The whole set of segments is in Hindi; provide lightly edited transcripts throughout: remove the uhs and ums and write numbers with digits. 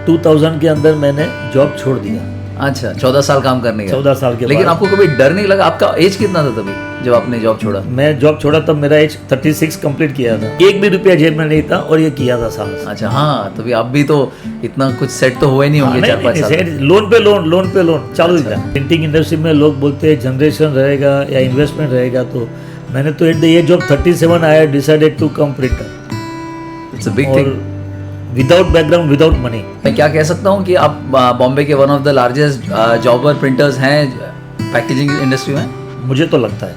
2000 के अंदर मैंने जॉब छोड़ दिया। अच्छा, 14 साल काम करने का। 14 साल के लेकिन बाद आपको कभी डर नहीं लगा? आपका एज कितना था तभी जब आपने जॉब छोड़ा? मैं जॉब छोड़ा तब मेरा एज 36 कंप्लीट किया था। एक भी रुपया जेब में नहीं था और ये किया था साहस। अच्छा, हाँ, तभी आप भी तो इतना कुछ सेट तो हुए नहीं होंगे 4-5 साल में। लोन पे लोन चालू ही था। प्रिंटिंग इंडस्ट्री में लोग बोलते हैं जनरेशन रहेगा या इन्वेस्टमेंट रहेगा, तो मैंने तो at the age of 37 I decided to come printer. It's a big thing. Without background, without money. मैं क्या कह सकता हूँ कि आप बॉम्बे के one of the largest jobber printers हैं पैकेजिंग इंडस्ट्री में, मुझे तो लगता है।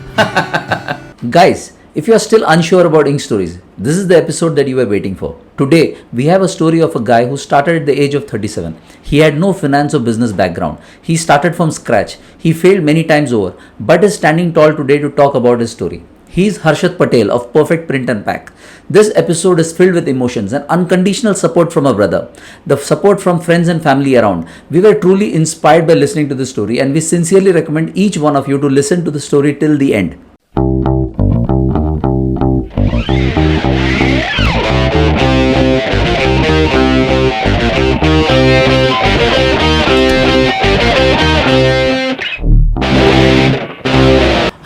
Guys, if you are still unsure about Ink Stories, this is the episode that you were waiting for. Today, we have a story of a guy who started at the age of 37. He had no finance or business background. He started from scratch. He failed many times over, but is standing tall today to talk about his story. He's Harshat Patel of Perfect Print and Pack. This episode is filled with emotions and unconditional support from a brother. The support from friends and family around. We were truly inspired by listening to this story, and we sincerely recommend each one of you to listen to the story till the end.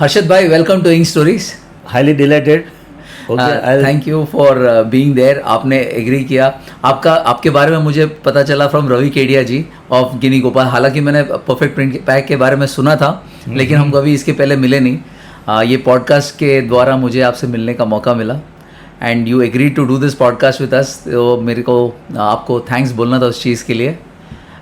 Harshad bhai, welcome to Ink Stories. Highly delighted. Thank you for being there. आपने एग्री किया. आपके बारे में मुझे पता चला फ्रॉम रवि केडिया जी ऑफ गिनी गोपाल. हालांकि मैंने परफेक्ट प्रिंट पैक के बारे में सुना था, लेकिन हम कभी इसके पहले मिले नहीं. ये पॉडकास्ट के द्वारा मुझे आपसे मिलने का मौका मिला and you agree to do this podcast with us. तो मेरे को आपको थैंक्स बोलना था उस चीज़ के लिए.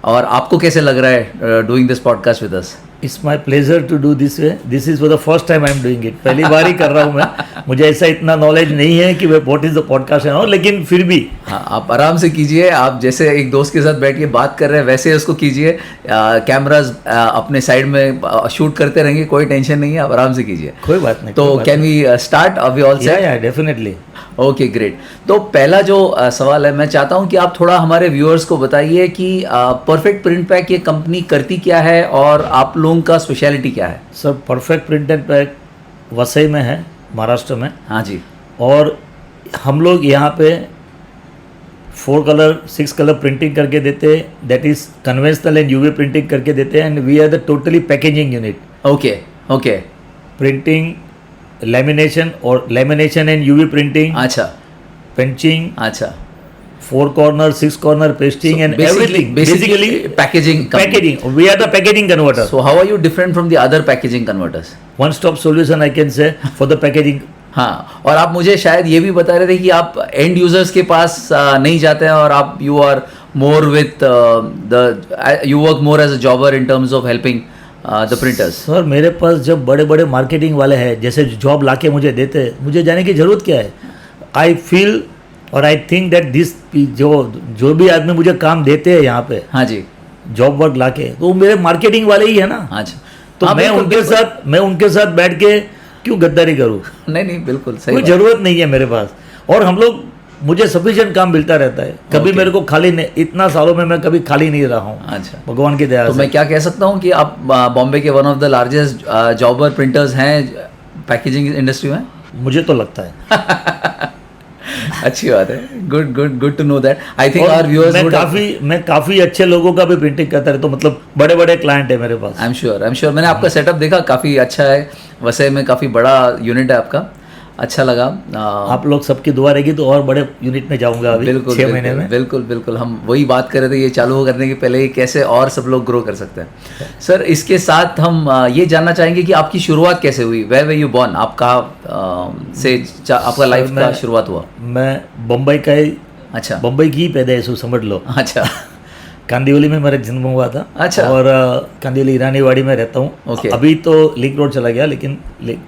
और आपको कैसे लग रहा है doing this podcast with us? It's my pleasure to do this way. This is for the first time I am doing it. पहली बार ही कर रहा हूँ मैं. मुझे ऐसा इतना नॉलेज नहीं है कि what is the podcast है, लेकिन फिर भी हाँ, आप आराम से कीजिए. आप जैसे एक दोस्त के साथ बैठ के बात कर रहे हैं वैसे उसको कीजिए. कैमराज अपने साइड में शूट करते रहेंगे, कोई टेंशन नहीं है. आप आराम से कीजिए, कोई बात नहीं. तो कैन वी स्टार्ट? अभी ऑल सेट? या डेफिनेटली. Okay, great. तो पहला जो सवाल है, मैं चाहता हूँ कि आप थोड़ा हमारे व्यूअर्स को बताइए कि परफेक्ट प्रिंट पैक ये कंपनी करती क्या है और आप लोगों का स्पेशलिटी क्या है? Sir, perfect print and pack Vasai में है, महाराष्ट्र में. हाँ जी. और हम लोग यहाँ पे 4 कलर 6 कलर प्रिंटिंग करके देते हैं. That is conventional and UV printing करके देते हैं. And we are the totally packaging unit. Okay okay. Printing, lamination और लैमिनेशन एंड यूवी प्रिंटिंग. अच्छा. पंचिंग. अच्छा. 4 corner 6 corner pasting and everything. Basically packaging. We are the packaging converter. So how are you different from the other packaging converters? One stop solution I can say for the packaging. हाँ, और आप मुझे शायद ये भी बता रहे थे कि आप एंड यूजर्स के पास नहीं जाते हैं और आप you are more with you work more as a jobber in terms of helping the printers. Sir, मेरे पास जब बड़े बड़े मार्केटिंग वाले हैं जैसे जॉब लाके मुझे देते हैं, मुझे जाने की जरूरत क्या है? आई फील और आई थिंक दैट दिस जो भी आदमी मुझे काम देते हैं यहाँ पे, हाँ जी, जॉब वर्क लाके, तो मेरे मार्केटिंग वाले ही है ना. अच्छा. तो मैं उनके साथ बैठ के क्यों गद्दारी करूँ? नहीं, बिल्कुल सही. कोई जरूरत नहीं है मेरे पास. और हम लोग, मुझे सफिशिएंट काम मिलता रहता है. कभी मेरे को खाली नहीं, इतना सालों में मैं कभी खाली नहीं रहा हूँ. अच्छा, भगवान की दया से. तो मैं क्या कह सकता हूँ कि आप बॉम्बे के one of the largest jobber printers हैं पैकेजिंग इंडस्ट्री में. मुझे तो लगता है. अच्छी बात है. Good to know that. I think our viewers मैं काफी अच्छे लोगों का भी प्रिंटिंग करता रहता हूँ. मतलब बड़े बड़े क्लाइंट है मेरे पास. आई एम श्योर. मैंने आपका सेटअप देखा, काफ़ी अच्छा है. वैसे में काफ़ी बड़ा यूनिट है आपका. अच्छा लगा. आप लोग सबकी दुआ रहेगी तो और बड़े यूनिट में जाऊंगा अभी 6 महीने में. बिल्कुल. हम वही बात कर रहे थे ये चालू करने के पहले ही, कैसे और सब लोग ग्रो कर सकते हैं. सर, इसके साथ हम ये जानना चाहेंगे कि आपकी शुरुआत कैसे हुई? Where were you born? आपका आपका लाइफ का शुरुआत हुआ? मैं बम्बई का ही. अच्छा. बम्बई की ही पैदाइश हूँ, समझ लो. अच्छा. कांदिवली में मेरा जन्म हुआ था. अच्छा. और कांदिवली ईरानीवाड़ी में रहता हूँ. अभी तो लिंक रोड चला गया, लेकिन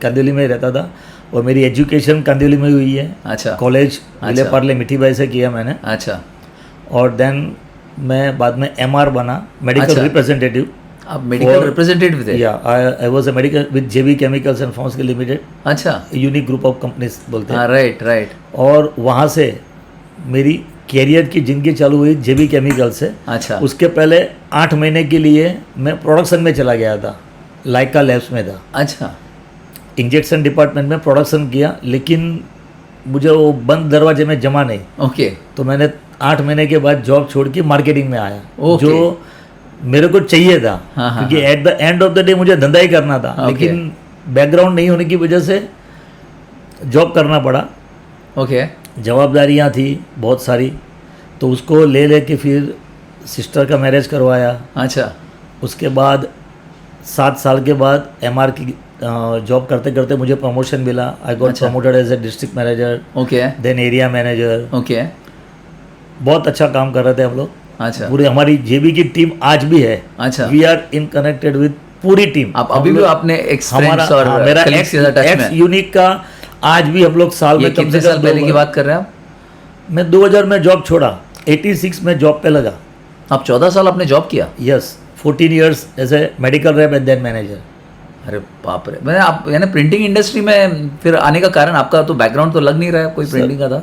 कांदिवली में रहता था. और मेरी एजुकेशन कांदिवली में हुई है. अच्छा. कॉलेज विले पार्ले मिठीबाई से किया मैंने. अच्छा. और देन मैं बाद में MR बना, मेडिकल रिप्रेजेंटेटिव. आप मेडिकल रिप्रेजेंटेटिव थे? या I was a medical with JB chemicals and pharmaceutical limited. अच्छा. यूनिक ग्रुप ऑफ कंपनीज बोलते हैं. राइट. और वहाँ से मेरी कैरियर की जिंदगी चालू हुई JB केमिकल से. अच्छा. उसके पहले 8 महीने के लिए मैं प्रोडक्शन में चला गया था, लाइका लैब्स में था. अच्छा. इंजेक्शन डिपार्टमेंट में प्रोडक्शन किया, लेकिन मुझे वो बंद दरवाजे में जमा नहीं. ओके. तो मैंने 8 महीने के बाद जॉब छोड़ के मार्केटिंग में आया, Okay. जो मेरे को चाहिए था, हाँ, हाँ, क्योंकि at the end of the day मुझे धंधा ही करना था, Okay. लेकिन बैकग्राउंड नहीं होने की वजह से जॉब करना पड़ा। ओके जवाबदारियाँ थी बहुत सारी, तो उसको ले लेके फिर सिस्टर का मैरिज करवाया। अच्छा उसके बाद 7 साल के बाद MR की जॉब करते करते मुझे प्रमोशन मिला। आई गॉट अच्छा। Promoted as a district manager, okay then area manager. Okay बहुत अच्छा काम कर रहे थे हम लोग। अच्छा पूरी हमारी जेबी की टीम आज भी है। अच्छा we are in connected with पूरी टीम। आप अभी भी अपने एक्स फ्रेंड्स और मेरा colleagues के साथ टच में एक्स हैं? यूनिक का आज भी हम लोग साल ये में कम कितने से साल कम पहले की बात कर रहे हैं आप? मैं 2000 में जॉब छोड़ा, 86 में जॉब पे लगा। आप 14 साल आपने जॉब किया? Yes, 14 years as a medical rep and then manager. अरे बाप रे, मैंने आप यानी प्रिंटिंग इंडस्ट्री में फिर आने का कारण आपका तो बैकग्राउंड तो लग नहीं रहा है कोई प्रिंटिंग का था।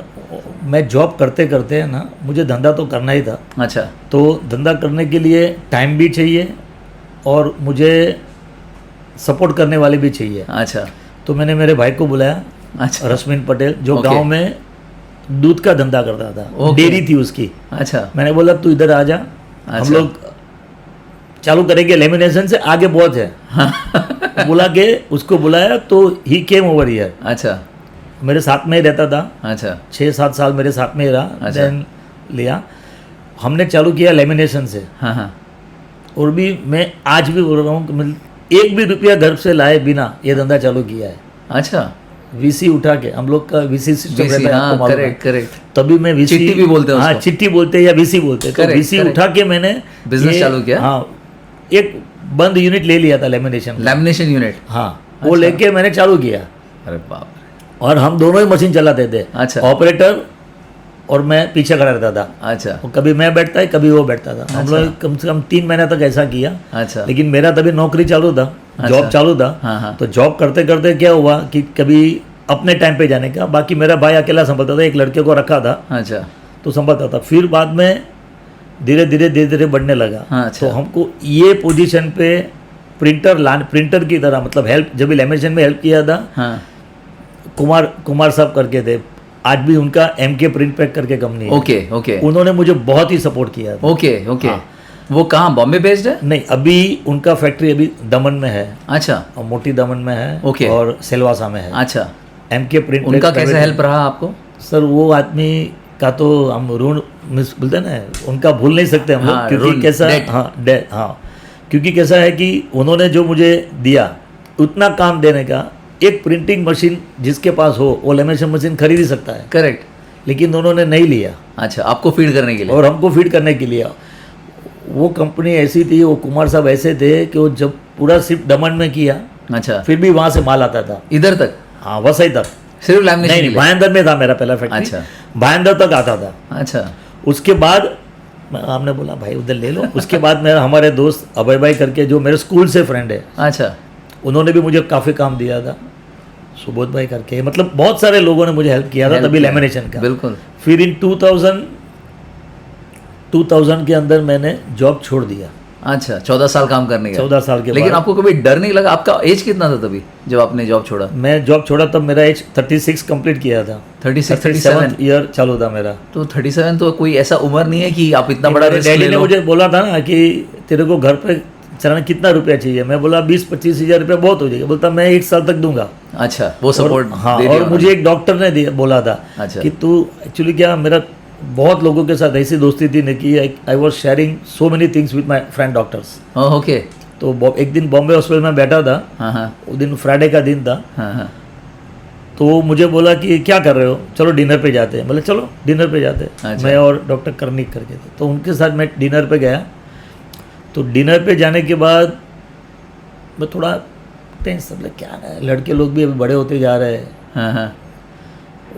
मैं जॉब करते करते है ना, मुझे धंधा तो करना ही था। अच्छा तो धंधा करने के लिए टाइम भी चाहिए और मुझे सपोर्ट करने वाले भी चाहिए। अच्छा तो मैंने मेरे भाई को बुलाया, अच्छा रश्मिन पटेल, जो Okay. गांव में दूध का धंधा करता था, Okay. डेयरी थी उसकी। अच्छा मैंने बोला तू इधर आ जा, हम अच्छा। लोग चालू करेंगे लेमिनेशन से, आगे बहुत है। बुला के उसको बुलाया तो ही केम ओवर हियर। अच्छा मेरे साथ में ही रहता था, अच्छा 6-7 साल मेरे साथ में ही रहा। अच्छा। देन लिया, हमने चालू किया लेमिनेशन से। हाँ हाँ और भी मैं आज भी बोल रहा हूँ कि एक भी रुपया घर से लाए बिना ये धंधा चालू किया है। अच्छा वीसी उठा के, हम लोग का वीसी सिस्टम VC, रहता है, आपको हाँ मालूम है। करेक्ट करेक्ट तभी मैं वीसी, चिट्ठी भी बोलते हैं हाँ उसको। चिट्ठी बोलते हैं या वीसी बोलते हैं। तो Correct, वीसी correct. उठा के मैंने Business ये- चालू किया? हाँ, एक बंद यूनिट ले लिया था लेमिनेशन। Lamination unit. हाँ, वो अच्छा। लेके मैंने चालू किया अरे बाप रे। और हम दोनों ही मशीन चलाते थे। अच्छा। ऑपरेटर और मैं पीछे खड़ा रहता था। अच्छा वो कभी मैं बैठता है, कभी वो बैठता था। हम अच्छा। लोग कम से कम 3 महीने तक ऐसा किया। अच्छा लेकिन मेरा तभी नौकरी चालू था, अच्छा। जॉब चालू था। हाँ हाँ तो जॉब करते करते क्या हुआ कि कभी अपने टाइम पे जाने का, बाकी मेरा भाई अकेला संभालता था, एक लड़के को रखा था अच्छा तो संभालता था। फिर बाद में धीरे धीरे बढ़ने लगा। हाँ, अच्छा। तो हमको ये पोजीशन पे प्रिंटर की तरह, मतलब हेल्प, जब भी लेमिनेशन में हेल्प किया था, हाँ कुमार साहब करके थे, आज भी उनका MK प्रिंट पैक करके कंपनी है। ओके ओके उन्होंने मुझे बहुत ही सपोर्ट किया था। ओके ओके हाँ। वो कहाँ बॉम्बे बेस्ड है? नहीं, अभी उनका फैक्ट्री अभी दमन में है, अच्छा और मोटी दमन में है, Okay. और सिलवासा में है। अच्छा MK प्रिंट उनका पैक कैसे private- हेल्प रहा आपको? सर वो आदमी का तो हम ऋण बोलते हैं ना, उनका भूल नहीं सकते हम लोग। हाँ, क्योंकि ऋण, कैसा, debt। हाँ, क्योंकि कैसा है कि उन्होंने जो मुझे दिया उतना काम देने का, एक प्रिंटिंग मशीन जिसके पास हो वो लेमिनेशन मशीन खरीद ही सकता है, करेक्ट। लेकिन उन्होंने नहीं लिया अच्छा आपको फीड करने के लिए? और हमको फीड करने के लिए। वो कंपनी ऐसी थी, वो कुमार साहब ऐसे थे कि वो जब पूरा सिर्फ दमन में किया, अच्छा फिर भी वहाँ से माल आता था। इधर तक हाँ, वसई तक सिर्फ लैमिनेशन नहीं, के लिए? भायंदर में था मेरा पहला फैक्ट्री। अच्छा। भायंदर तक आता था। अच्छा उसके बाद आपने बोला भाई उधर ले लो। उसके बाद मेरा हमारे दोस्त अभय भाई करके, जो मेरे स्कूल से फ्रेंड है, अच्छा उन्होंने भी मुझे काफ़ी काम दिया था। सुबोध भाई करके, मतलब बहुत सारे लोगों ने मुझे हेल्प किया था Help तभी किया। लेमिनेशन का। बिल्कुल फिर इन 2000 के अंदर मैंने जॉब छोड़ दिया, अच्छा 14 साल काम करने का। 14 साल के लेकिन बाद। आपको कभी डर नहीं लगा? आपका एज कितना था तभी जब आपने जॉब छोड़ा? मैं जॉब छोड़ा तब मेरा एज 36 कंप्लीट किया था। 36 37? 37 ईयर चालू था मेरा। तो 37 तो कोई ऐसा उम्र नहीं है कि आप इतना बड़ा मेरे रिस्क डैडी ले ने लो। मुझे बोला था ना कि तेरे को घर पे चलाने कितना रुपया चाहिए। मैं बोला 20-25 हज़ार रुपया बहुत हो जाएगा। बोलता मैं 1 साल तक दूंगा। अच्छा वो सपोर्ट हाँ, दे दिया और मुझे एक डॉक्टर ने बोला था अच्छा। कि तू एक्चुअली क्या, मेरा बहुत लोगों के साथ ऐसी दोस्ती थी कि I was sharing so many things with my friend doctors. उन्होंने। ओके तो एक दिन बॉम्बे हॉस्पिटल में बैठा था, हाँ हाँ वो दिन फ्राइडे का दिन था। हाँ हाँ तो वो मुझे बोला कि क्या कर रहे हो, चलो डिनर पे जाते हैं। बोले चलो डिनर पे जाते हैं। अच्छा। मैं और डॉक्टर कर्णिक करके थे, तो उनके साथ मैं डिनर पे गया। तो डिनर पे जाने के बाद मैं थोड़ा टेंशन, मतलब क्या है, लड़के लोग भी अभी बड़े होते जा रहे हैं हाँ हाँ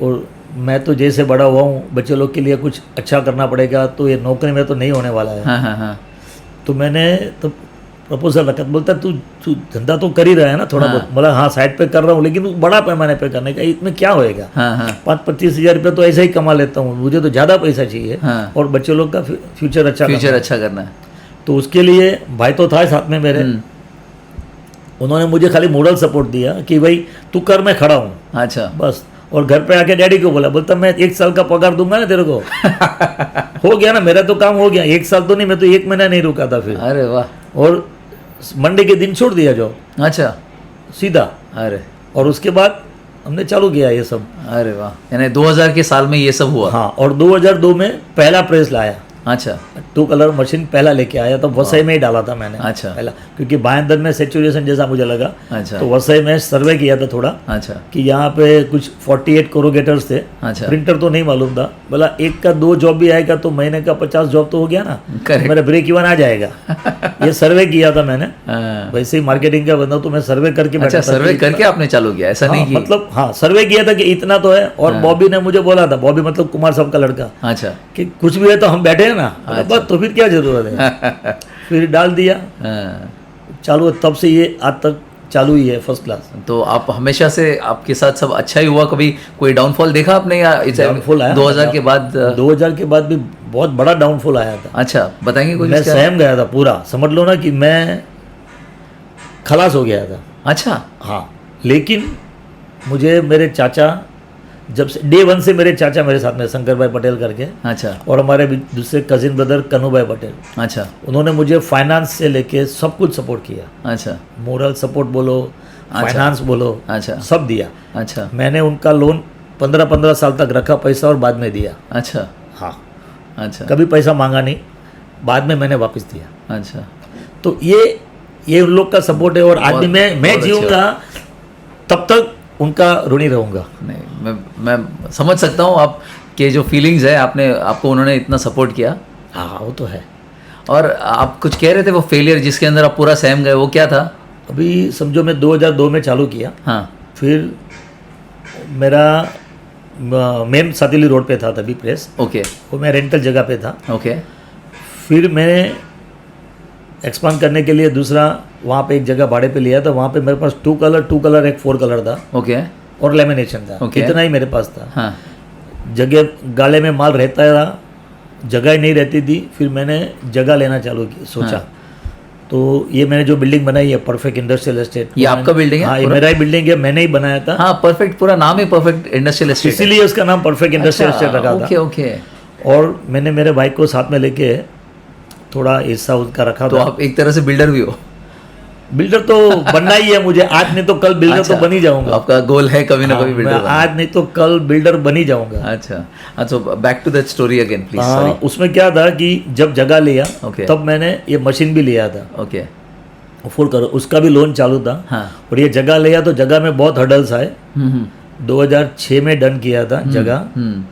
और मैं तो जैसे बड़ा हुआ हूँ, बच्चे लोग के लिए कुछ अच्छा करना पड़ेगा, तो ये नौकरी में तो नहीं होने वाला है। हाँ हाँ हाँ तो मैंने तो प्रपोजल रखा। तो बोलता तू धंधा तो कर ही रहा है ना थोड़ा हाँ। बहुत। बोला हाँ साइड पे कर रहा हूँ, लेकिन बड़ा पैमाने पे करने का, इसमें क्या होएगा। हाँ हाँ 5-25 हज़ार रुपये तो ऐसे ही कमा लेता हूँ, मुझे तो ज़्यादा पैसा चाहिए हाँ। और बच्चे लोग का फ्यूचर अच्छा फ्यूचर करना है। अच्छा करना है। तो उसके लिए भाई तो था साथ में मेरे, उन्होंने मुझे खाली मोरल सपोर्ट दिया कि भाई तू कर, मैं खड़ा हूँ अच्छा बस। और घर पे आके डैडी को बोला, बोलता मैं 1 साल का पगार दूंगा ना तेरे को। हो गया ना, मेरा तो काम हो गया। 1 साल तो नहीं, मैं तो 1 महीना नहीं रुका था फिर। अरे वाह। और मंडे के दिन छोड़ दिया जॉब अच्छा। सीधा। अरे और उसके बाद हमने चालू किया ये सब। अरे वाह, यानी 2000 के साल में ये सब हुआ। हाँ, और 2002 में पहला प्रेस लाया। अच्छा 2 कलर मशीन पहला लेके आया, तो वसई में ही डाला था मैंने। अच्छा। पहला, क्योंकि भाईंदर में सेचुरेशन जैसा मुझे लगा, अच्छा। तो वसई में सर्वे किया था थोड़ा अच्छा कि यहाँ पे कुछ 48 कोरोगेटर्स थे। अच्छा। प्रिंटर तो नहीं मालूम था, बोला 1 का 2 जॉब भी आएगा तो महीने का 50 जॉब तो हो गया ना, Correct. मेरा ब्रेक इवन आ जाएगा। ये सर्वे किया था मैंने। हाँ। वैसे ही मार्केटिंग का बंदा, तो मैं सर्वे करके अच्छा, बैठा था सर्वे कि करके आपने चालू किया, ऐसा नहीं हाँ, कि मतलब हाँ, सर्वे किया था कि इतना तो है। और बॉबी ने मुझे बोला था, बॉबी मतलब कुमार साहब का लड़का, अच्छा। कि कुछ भी है तो हम बैठे हैं ना। बस तो फिर क्या जरूरत है। फिर डाल दिया, हाँ। चालू। तब से ये आज तक चालू ही है, फर्स्ट क्लास। तो आप हमेशा से आपके साथ सब अच्छा ही हुआ, कभी कोई डाउनफॉल देखा आपने या डाउनफॉल आया 2000 के बाद? 2000 के बाद भी बहुत बड़ा डाउनफॉल आया था। अच्छा, बताएंगे कुछ मैं इसका? सहम गया था पूरा, समझ लो ना कि मैं खलास हो गया था। अच्छा। हाँ, लेकिन मुझे मेरे चाचा, जब से डे 1 से मेरे चाचा मेरे साथ में, शंकर भाई पटेल करके, अच्छा। और हमारे भी दूसरे कजिन ब्रदर कन्नू भाई पटेल, अच्छा। उन्होंने मुझे फाइनेंस से लेके सब कुछ सपोर्ट किया। अच्छा। मोरल सपोर्ट बोलो, फाइनेंस बोलो, अच्छा। सब दिया। अच्छा। मैंने उनका लोन 15-15 साल तक रखा पैसा, और बाद में दिया। अच्छा। हाँ, अच्छा। कभी पैसा मांगा नहीं, बाद में मैंने वापस दिया। अच्छा। तो ये उन लोग का सपोर्ट है। और आज भी मैं बहुत अच्छी जीऊँगा तब तक उनका ऋणी रहूँगा। नहीं, मैं समझ सकता हूँ आप के जो फीलिंग्स है, आपको उन्होंने इतना सपोर्ट किया। हाँ, वो तो है। और आप कुछ कह रहे थे, वो फेलियर जिसके अंदर आप पूरा सहम गए, वो क्या था? अभी समझो मैं 2002 में चालू किया। हाँ। फिर मेरा मेन सातिली रोड पे था तभी प्रेस, ओके। वो मैं रेंटल जगह पे था। ओके। फिर मैंने एक्सपांड करने के लिए दूसरा वहाँ पे एक जगह भाड़े पे लिया था। वहाँ पे मेरे पास 2 कलर एक 4 कलर था, ओके। और लेमिनेशन था। Okay. इतना ही मेरे पास था। हाँ। जगह गाले में माल रहता था, जगह ही नहीं रहती थी। फिर मैंने जगह लेना चालू किया, सोचा। तो ये मैंने जो बिल्डिंग बनाई है, परफेक्ट इंडस्ट्रियल एस्टेट, ये आपका बिल्डिंग है? हाँ, ये मेरा ही बिल्डिंग है, मैंने ही बनाया था। हाँ, परफेक्ट, पूरा नाम ही परफेक्ट इंडस्ट्रियल एस्टेट है। इसीलिए उसका नाम परफेक्ट इंडस्ट्रियल एस्टेट रखा ओके था। ओके। और मैंने मेरे भाई को साथ में लेके थोड़ा हिस्सा उसका रखा तो था। आप एक तरह से बिल्डर भी हो? बिल्डर तो बनना ही है मुझे, आज नहीं तो कल बिल्डर अच्छा, तो बन ही जाऊंगा। आपका गोल है कभी ना हाँ, कभी बिल्डर मैं आज नहीं तो कल बिल्डर बन ही जाऊंगा। अच्छा। अच्छा, back to that story again please. हाँ, सॉरी। उसमें क्या था कि जब जगह लिया, Okay. तब मैंने ये मशीन भी लिया था, ओके। फुल करो, उसका भी लोन चालू था। हाँ। और ये जगह लिया तो जगह में बहुत हर्डल्स आए। हम्म 2006 में डन किया था जगह। हम्म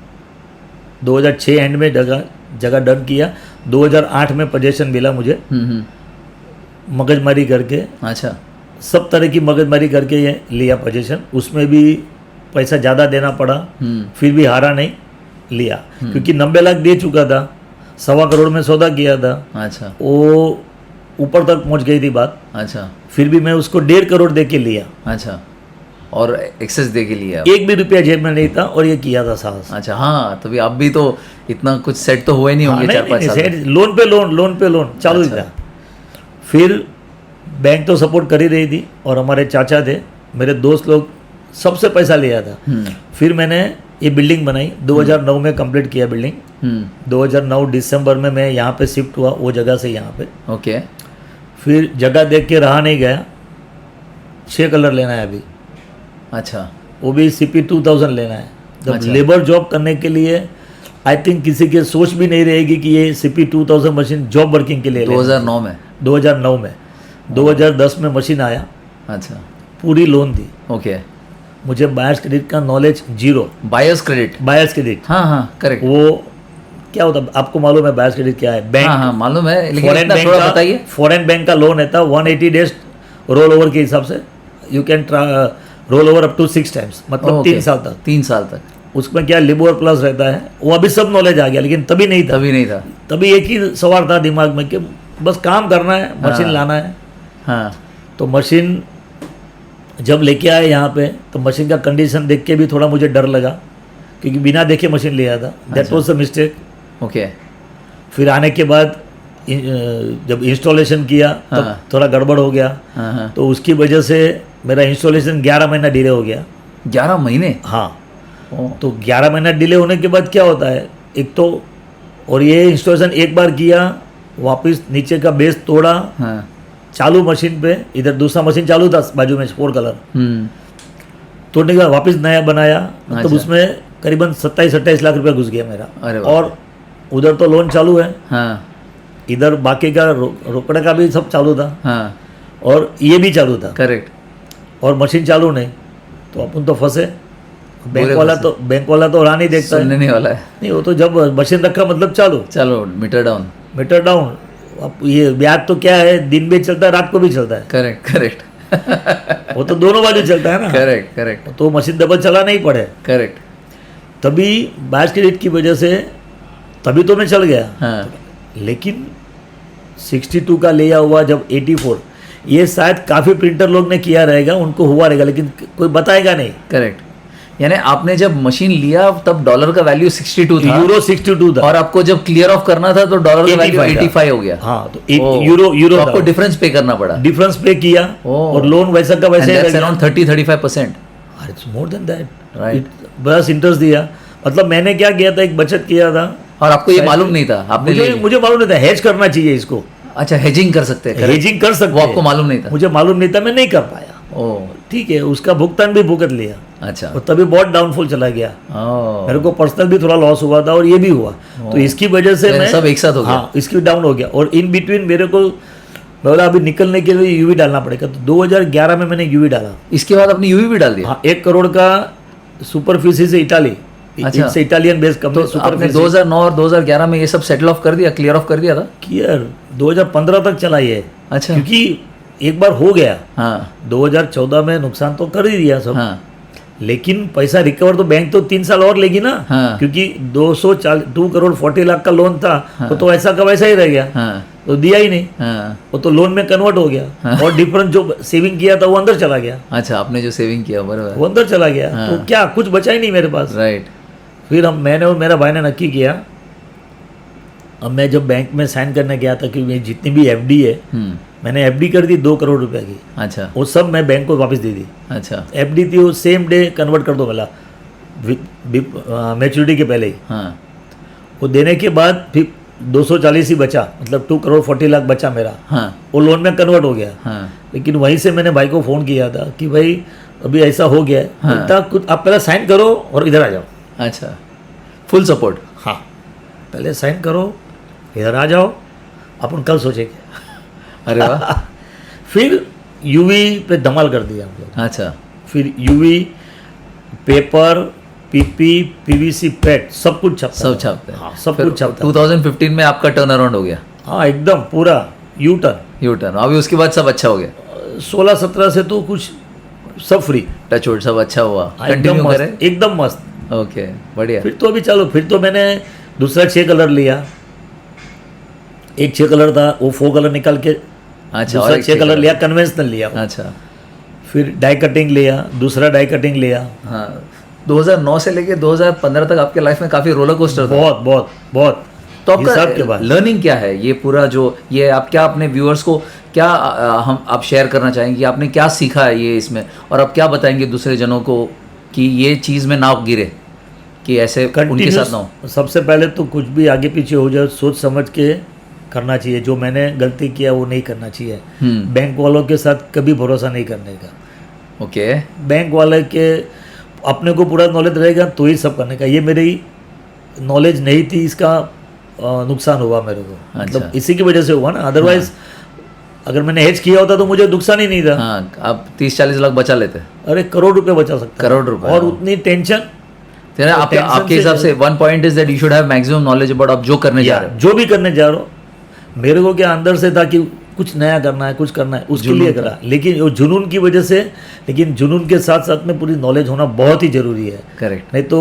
2006 एंड में जगह डन किया। 2008 में पोजीशन मिला मुझे, हम्म। मगजमारी करके, अच्छा। सब तरह की मगजमारी करके ये लिया पोजीशन। उसमें भी पैसा ज़्यादा देना पड़ा, फिर भी हारा नहीं, लिया। क्योंकि 90 लाख दे चुका था, 1.25 करोड़ में सौदा किया था। अच्छा। वो ऊपर तक पहुंच गई थी बात। अच्छा। फिर भी मैं उसको 1.5 करोड़ दे के लिया। अच्छा, और एक्सेस दे के लिया? 1 भी रुपया जेब में नहीं था, और ये किया था साहस। अच्छा। हाँ, तभी आप भी तो इतना कुछ सेट तो हुए नहीं होंगे 4-5 साल में। लोन पे लोन चालू ही था। फिर बैंक तो सपोर्ट कर ही रही थी, और हमारे चाचा थे, मेरे दोस्त लोग, सबसे पैसा लिया था। फिर मैंने ये बिल्डिंग बनाई, 2009 में कंप्लीट किया बिल्डिंग। 2009 दिसंबर में मैं यहाँ पे शिफ्ट हुआ, वो जगह से यहाँ पे। ओके। फिर जगह देख के रहा नहीं गया, 6 कलर लेना है अभी, अच्छा। वो भी CP 2000 लेना है। जब अच्छा। लेबर जॉब करने के लिए आई थिंक किसी के सोच भी नहीं रहेगी कि ये CP 2000 मशीन जॉब वर्किंग के लिए लेना है। 2009 में? 2009 में। 2010 में मशीन आया, अच्छा। पूरी लोन दी। ओके। मुझे बायर्स क्रेडिट का knowledge 0। Buyers credit? Buyers credit, हाँ हाँ, करेक्ट। वो क्या होता है आपको मालूम है? बायर्स क्रेडिट क्या है? बैंक, हाँ हाँ, मालूम है, लेकिन फॉरेन इतना बैंक थोड़ा का, बताइए। फॉरेन बैंक का लोन रहता है 180 डेज रोल ओवर के हिसाब से। You can roll over up to 6 times, मतलब 3 साल तक। 3 साल तक। उसमें क्या लिबोर प्लस रहता है, वो अभी सब नॉलेज आ गया, लेकिन तभी नहीं था। तभी नहीं था। तभी एक ही सवाल था दिमाग में कि बस काम करना है, मशीन लाना है। हाँ। तो मशीन जब लेके आए यहाँ पे, तो मशीन का कंडीशन देख के भी थोड़ा मुझे डर लगा, क्योंकि बिना देखे मशीन लिया था। That was the mistake. Okay. फिर आने के बाद जब इंस्टॉलेशन किया तब हाँ। थोड़ा गड़बड़ हो गया। हाँ हाँ। तो उसकी वजह से मेरा इंस्टॉलेशन 11 महीना डिले हो गया। 11 महीने? हाँ, ओह, तो 11 महीना डिले होने के बाद क्या होता है, एक तो और ये इंस्टॉलेशन एक बार किया, वापस नीचे का बेस तोड़ा, हाँ, चालू मशीन पे, इधर दूसरा मशीन चालू था बाजू में 4 कलर, तोड़ने के बाद वापस नया बनाया, मतलब अच्छा। उसमें करीबन 27-28 लाख रुपया घुस गया मेरा। अरे बाप और उधर तो लोन चालू है, हाँ, इधर बाकी का रोकड़ा का भी सब चालू था, हाँ, और ये भी चालू था, करेक्ट, और मशीन चालू नहीं, तो अपन तो फंसे। बैंक पूरे वाला फंसे। तो बैंक वाला तो राह नहीं देखता है। सुनने नहीं वाला है। नहीं, वो तो जब मशीन रखा मतलब चालू, चलो मीटर डाउन, मीटर डाउन। अब ये ब्याज तो क्या है, दिन भी चलता है, रात को भी चलता है, करेक्ट करेक्ट वो तो दोनों बाजू चलता है ना। करेक्ट करेक्ट तो मशीन डबल चला नहीं पड़े, करेक्ट, तभी बैच क्रेडिट की वजह से तभी तो मैं चल गया। हाँ, लेकिन 62 का लिया हुआ जब 84, ये शायद काफ़ी प्रिंटर लोग ने किया रहेगा, उनको हुआ रहेगा, लेकिन कोई बताएगा नहीं। करेक्ट। यानी आपने जब मशीन लिया तब डॉलर का वैल्यू 62 था, यूरो 62 था, और आपको जब क्लियर ऑफ करना था तो डॉलर का वैल्यू 85 था। 85 हो गया। हाँ, तो ओह, यूरो तो आपको था। डिफरेंस पे करना पड़ा। डिफरेंस पे किया, ओह। और लोन वैसा का वैसे ही रह गया। Around 30-35%। It's more than that, Right. बस इंटरेस्ट दिया। मतलब मैंने क्या किया था, एक बचत किया था, और आपको ये मालूम नहीं था, आपने ले लिया। मुझे मालूम नहीं था हेज करना चाहिए इसको, अच्छा, हेजिंग कर सकते हैं, correct। हेजिंग कर सकते वो हैं। आपको मालूम नहीं था। मुझे मालूम नहीं था, मैं नहीं कर पाया। ओह, ठीक है, उसका भुगतान भी भुगत लिया, अच्छा, और तभी बहुत डाउनफॉल चला गया। ओह, मेरे को पर्सनल भी थोड़ा लॉस हुआ था, और ये भी हुआ, तो इसकी वजह से यानी मैं सब एक साथ हो गया। हाँ, इसकी डाउन हो गया। और इन बिटवीन मेरे को बोला अभी निकलने के लिए यूवी डालना पड़ेगा, तो 2011 में मैंने यूवी डाला। इसके बाद आपने यूवी भी डाल दिया। हाँ, 1 करोड़ का सुपरफिसी से इटाली, अच्छा। इट्स इटालियन बेस्ड तो कंपनी आपने सुपरफिसी 2009 और 2011 में ये सब सेटल ऑफ कर दिया, क्लियर ऑफ कर दिया था। किया। 2015 तक चला ये, अच्छा, क्योंकि एक बार हो गया। हाँ 2014 में नुकसान तो कर ही दिया सब, हाँ, लेकिन पैसा रिकवर तो बैंक तो 3 साल और लेगी ना, हाँ। क्योंकि 2 करोड़ 40 लाख का लोन था, तो ऐसा का वैसा ही रह गया, हाँ, तो दिया ही नहीं, हाँ, वो तो लोन में कन्वर्ट हो गया, और डिफरेंस जो सेविंग किया था वो अंदर चला गया, अच्छा, आपने जो सेविंग किया बराबर, वो अंदर चला गया, तो क्या कुछ बचा ही नहीं मेरे पास। राइट, फिर मैंने और मेरा भाई ने नक्की किया, अब मैं जब बैंक में साइन करने गया था कि मेरी जितनी भी एफडी है, मैंने एफडी कर दी 2 करोड़ रुपए की, अच्छा, वो सब मैं बैंक को वापस दे दी। अच्छा, एफडी थी वो सेम डे कन्वर्ट कर दो मिला, मैच्योरिटी के पहले ही। हाँ, वो देने के बाद फिर 240 ही बचा, मतलब 2 करोड़ 40 लाख बचा मेरा, हाँ, वो लोन में कन्वर्ट हो गया। हाँ, लेकिन वहीं से मैंने भाई को फ़ोन किया था कि भाई अभी ऐसा हो गया है, बोलता कुछ आप पहले साइन करो और इधर आ जाओ। अच्छा, फुल सपोर्ट। हाँ, पहले साइन करो, इधर आ जाओ, अपन कल सोचेंगे। अरे वाह, फिर यूवी पे धमाल कर दिया हम लोग। अच्छा, फिर UV, paper, PP, PVC pad, सब कुछ छपता सब था। छापते हैं। हाँ, सब फिर कुछ छपता 2015 में आपका टर्न अराउंड हो गया, हाँ, एकदम पूरा यू टर्न। U turn. अभी उसके बाद सब अच्छा हो गया, 16-17 से तो कुछ सब फ्री, टच वुड, सब अच्छा हुआ, हाँ, एकदम कंटिन्यू मस्त, करें। एकदम मस्त। ओके, बढ़िया। फिर तो अभी चलो, फिर तो मैंने दूसरा 6 कलर लिया, एक 6 कलर था वो 4 कलर निकाल के अच्छा, दूसरा और एक 6 कलर लिया, कन्वेंशनल लिया। अच्छा, फिर डाई कटिंग लिया, दूसरा डाई कटिंग लिया। हाँ, 2009 से लेके 2015 तक आपके लाइफ में काफी रोलर कोस्टर था। बहुत बहुत बहुत, तो हिसाब के आपका बाद लर्निंग क्या है, ये पूरा जो ये आप क्या अपने व्यूअर्स को क्या हम आप शेयर करना चाहेंगे कि आपने क्या सीखा है ये इसमें, और आप क्या बताएंगे दूसरे जनों को कि ये चीज़ में ना गिरे, कि ऐसे उनके साथ ना हो। कंटिन्यूस। सबसे पहले तो कुछ भी आगे पीछे हो जाए सोच समझ के करना चाहिए, जो मैंने गलती किया वो नहीं करना चाहिए। बैंक वालों के साथ कभी भरोसा नहीं करने का। ओके, बैंक वाले के अपने को पूरा नॉलेज रहेगा तो ही सब करने का, ये मेरी नॉलेज नहीं थी, इसका नुकसान हुआ मेरे को। मतलब इसी की वजह से हुआ ना, अदरवाइज अगर मैंने हेज किया होता तो मुझे नुकसान ही नहीं था। हाँ, आप 30-40 लाख बचा लेते, अरे करोड़ रुपए बचा सकता, करोड़ रुपए, और उतनी टेंशन। तेरा आपके हिसाब से one point is that you should have maximum knowledge about आप जो करने जा रहे हो। जो भी करने जा रहा हूँ, मेरे को क्या अंदर से था कि कुछ नया करना है, कुछ करना है, उसके लिए करा, लेकिन वो जुनून की वजह से। लेकिन जुनून के साथ साथ में पूरी नॉलेज होना बहुत ही ज़रूरी है, करेक्ट। नहीं तो।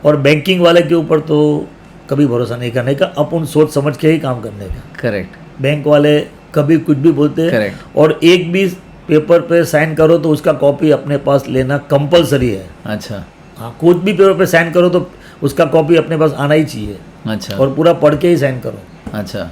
और बैंकिंग वाले के ऊपर तो कभी भरोसा नहीं करने का, अपन सोच समझ के ही काम करने का। करेक्ट, बैंक वाले कभी कुछ भी बोलते हैं, करेक्ट। और एक भी पेपर पे साइन करो तो उसका कॉपी अपने पास लेना कंपलसरी है। अच्छा, हाँ, कुछ भी पेपर पे साइन करो तो उसका कॉपी अपने पास आना ही चाहिए, अच्छा, और पूरा पढ़ के ही साइन करो। अच्छा।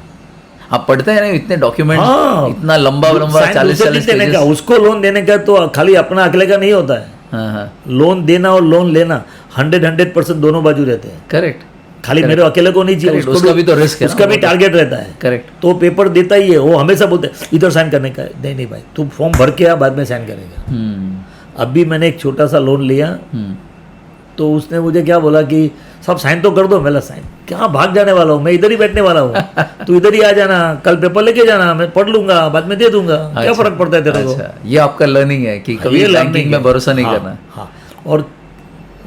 आप पढ़ते हैं ना इतने डॉक्यूमेंट, हाँ, इतना लंबा साइन 40-40 देने का, पेजेस। उसको लोन देने का तो खाली अपना अकेले का नहीं होता है। हाँ, हाँ, लोन देना और लोन लेना 100% दोनों बाजू रहते हैं। करेक्ट खाली मेरे अकेले को नहीं चाहिए, Correct, उसका भी तो risk है ना, उसका भी वो तो- टारगेट रहता है। करेक्ट तो पेपर देता ही है, वो हमेशा बोलते हैं इधर साइन करने का है। नहीं नहीं भाई, तू फॉर्म भर के आ, बाद में साइन करेगा। अभी मैंने एक छोटा सा लोन लिया, तो उसने मुझे क्या बोला कि सब साइन तो कर दो। मैं साइन क्या, भाग जाने वाला हूँ मैं, इधर ही बैठने वाला हूँ, तू इधर ही आ जाना, कल पेपर लेके जाना, मैं पढ़ लूंगा, बाद में दे दूंगा, क्या फर्क पड़ता है तेरे को। अच्छा, ये आपका लर्निंग है कि कभी ये learning बैंकिंग में है। भरोसा नहीं हाँ, करना। हाँ, और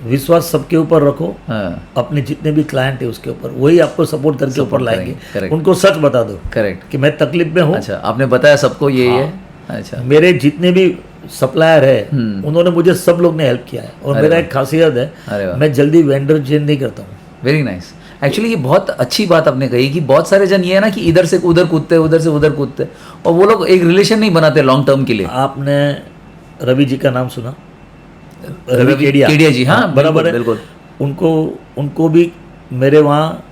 विश्वास सबके ऊपर रखो, हाँ अपने जितने भी क्लाइंट है उसके ऊपर, वही आपको सपोर्ट करके ऊपर लाएंगे। correct. उनको सच बता दो करेक्ट। कि मैं तकलीफ में हूँ। अच्छा, आपने बताया सबको ये है। अच्छा मेरे जितने भी सप्लायर है उन्होंने मुझे, सब लोग ने हेल्प किया है। और मेरा एक खासियत अरे है, वाह। मैं जल्दी वेंडर चेंज नहीं करता हूँ। Very nice. एक्चुअली ये बहुत अच्छी बात आपने कही कि बहुत सारे जन ये है ना कि इधर से उधर कूदते, उधर से उधर कूदते, और वो लोग एक रिलेशन नहीं बनाते लॉन्ग टर्म के लिए। आपने रवि जी का नाम सुना? रवि केडिया जी, हाँ, बराबर है। बिल्कुल। उनको भी मेरे वहाँ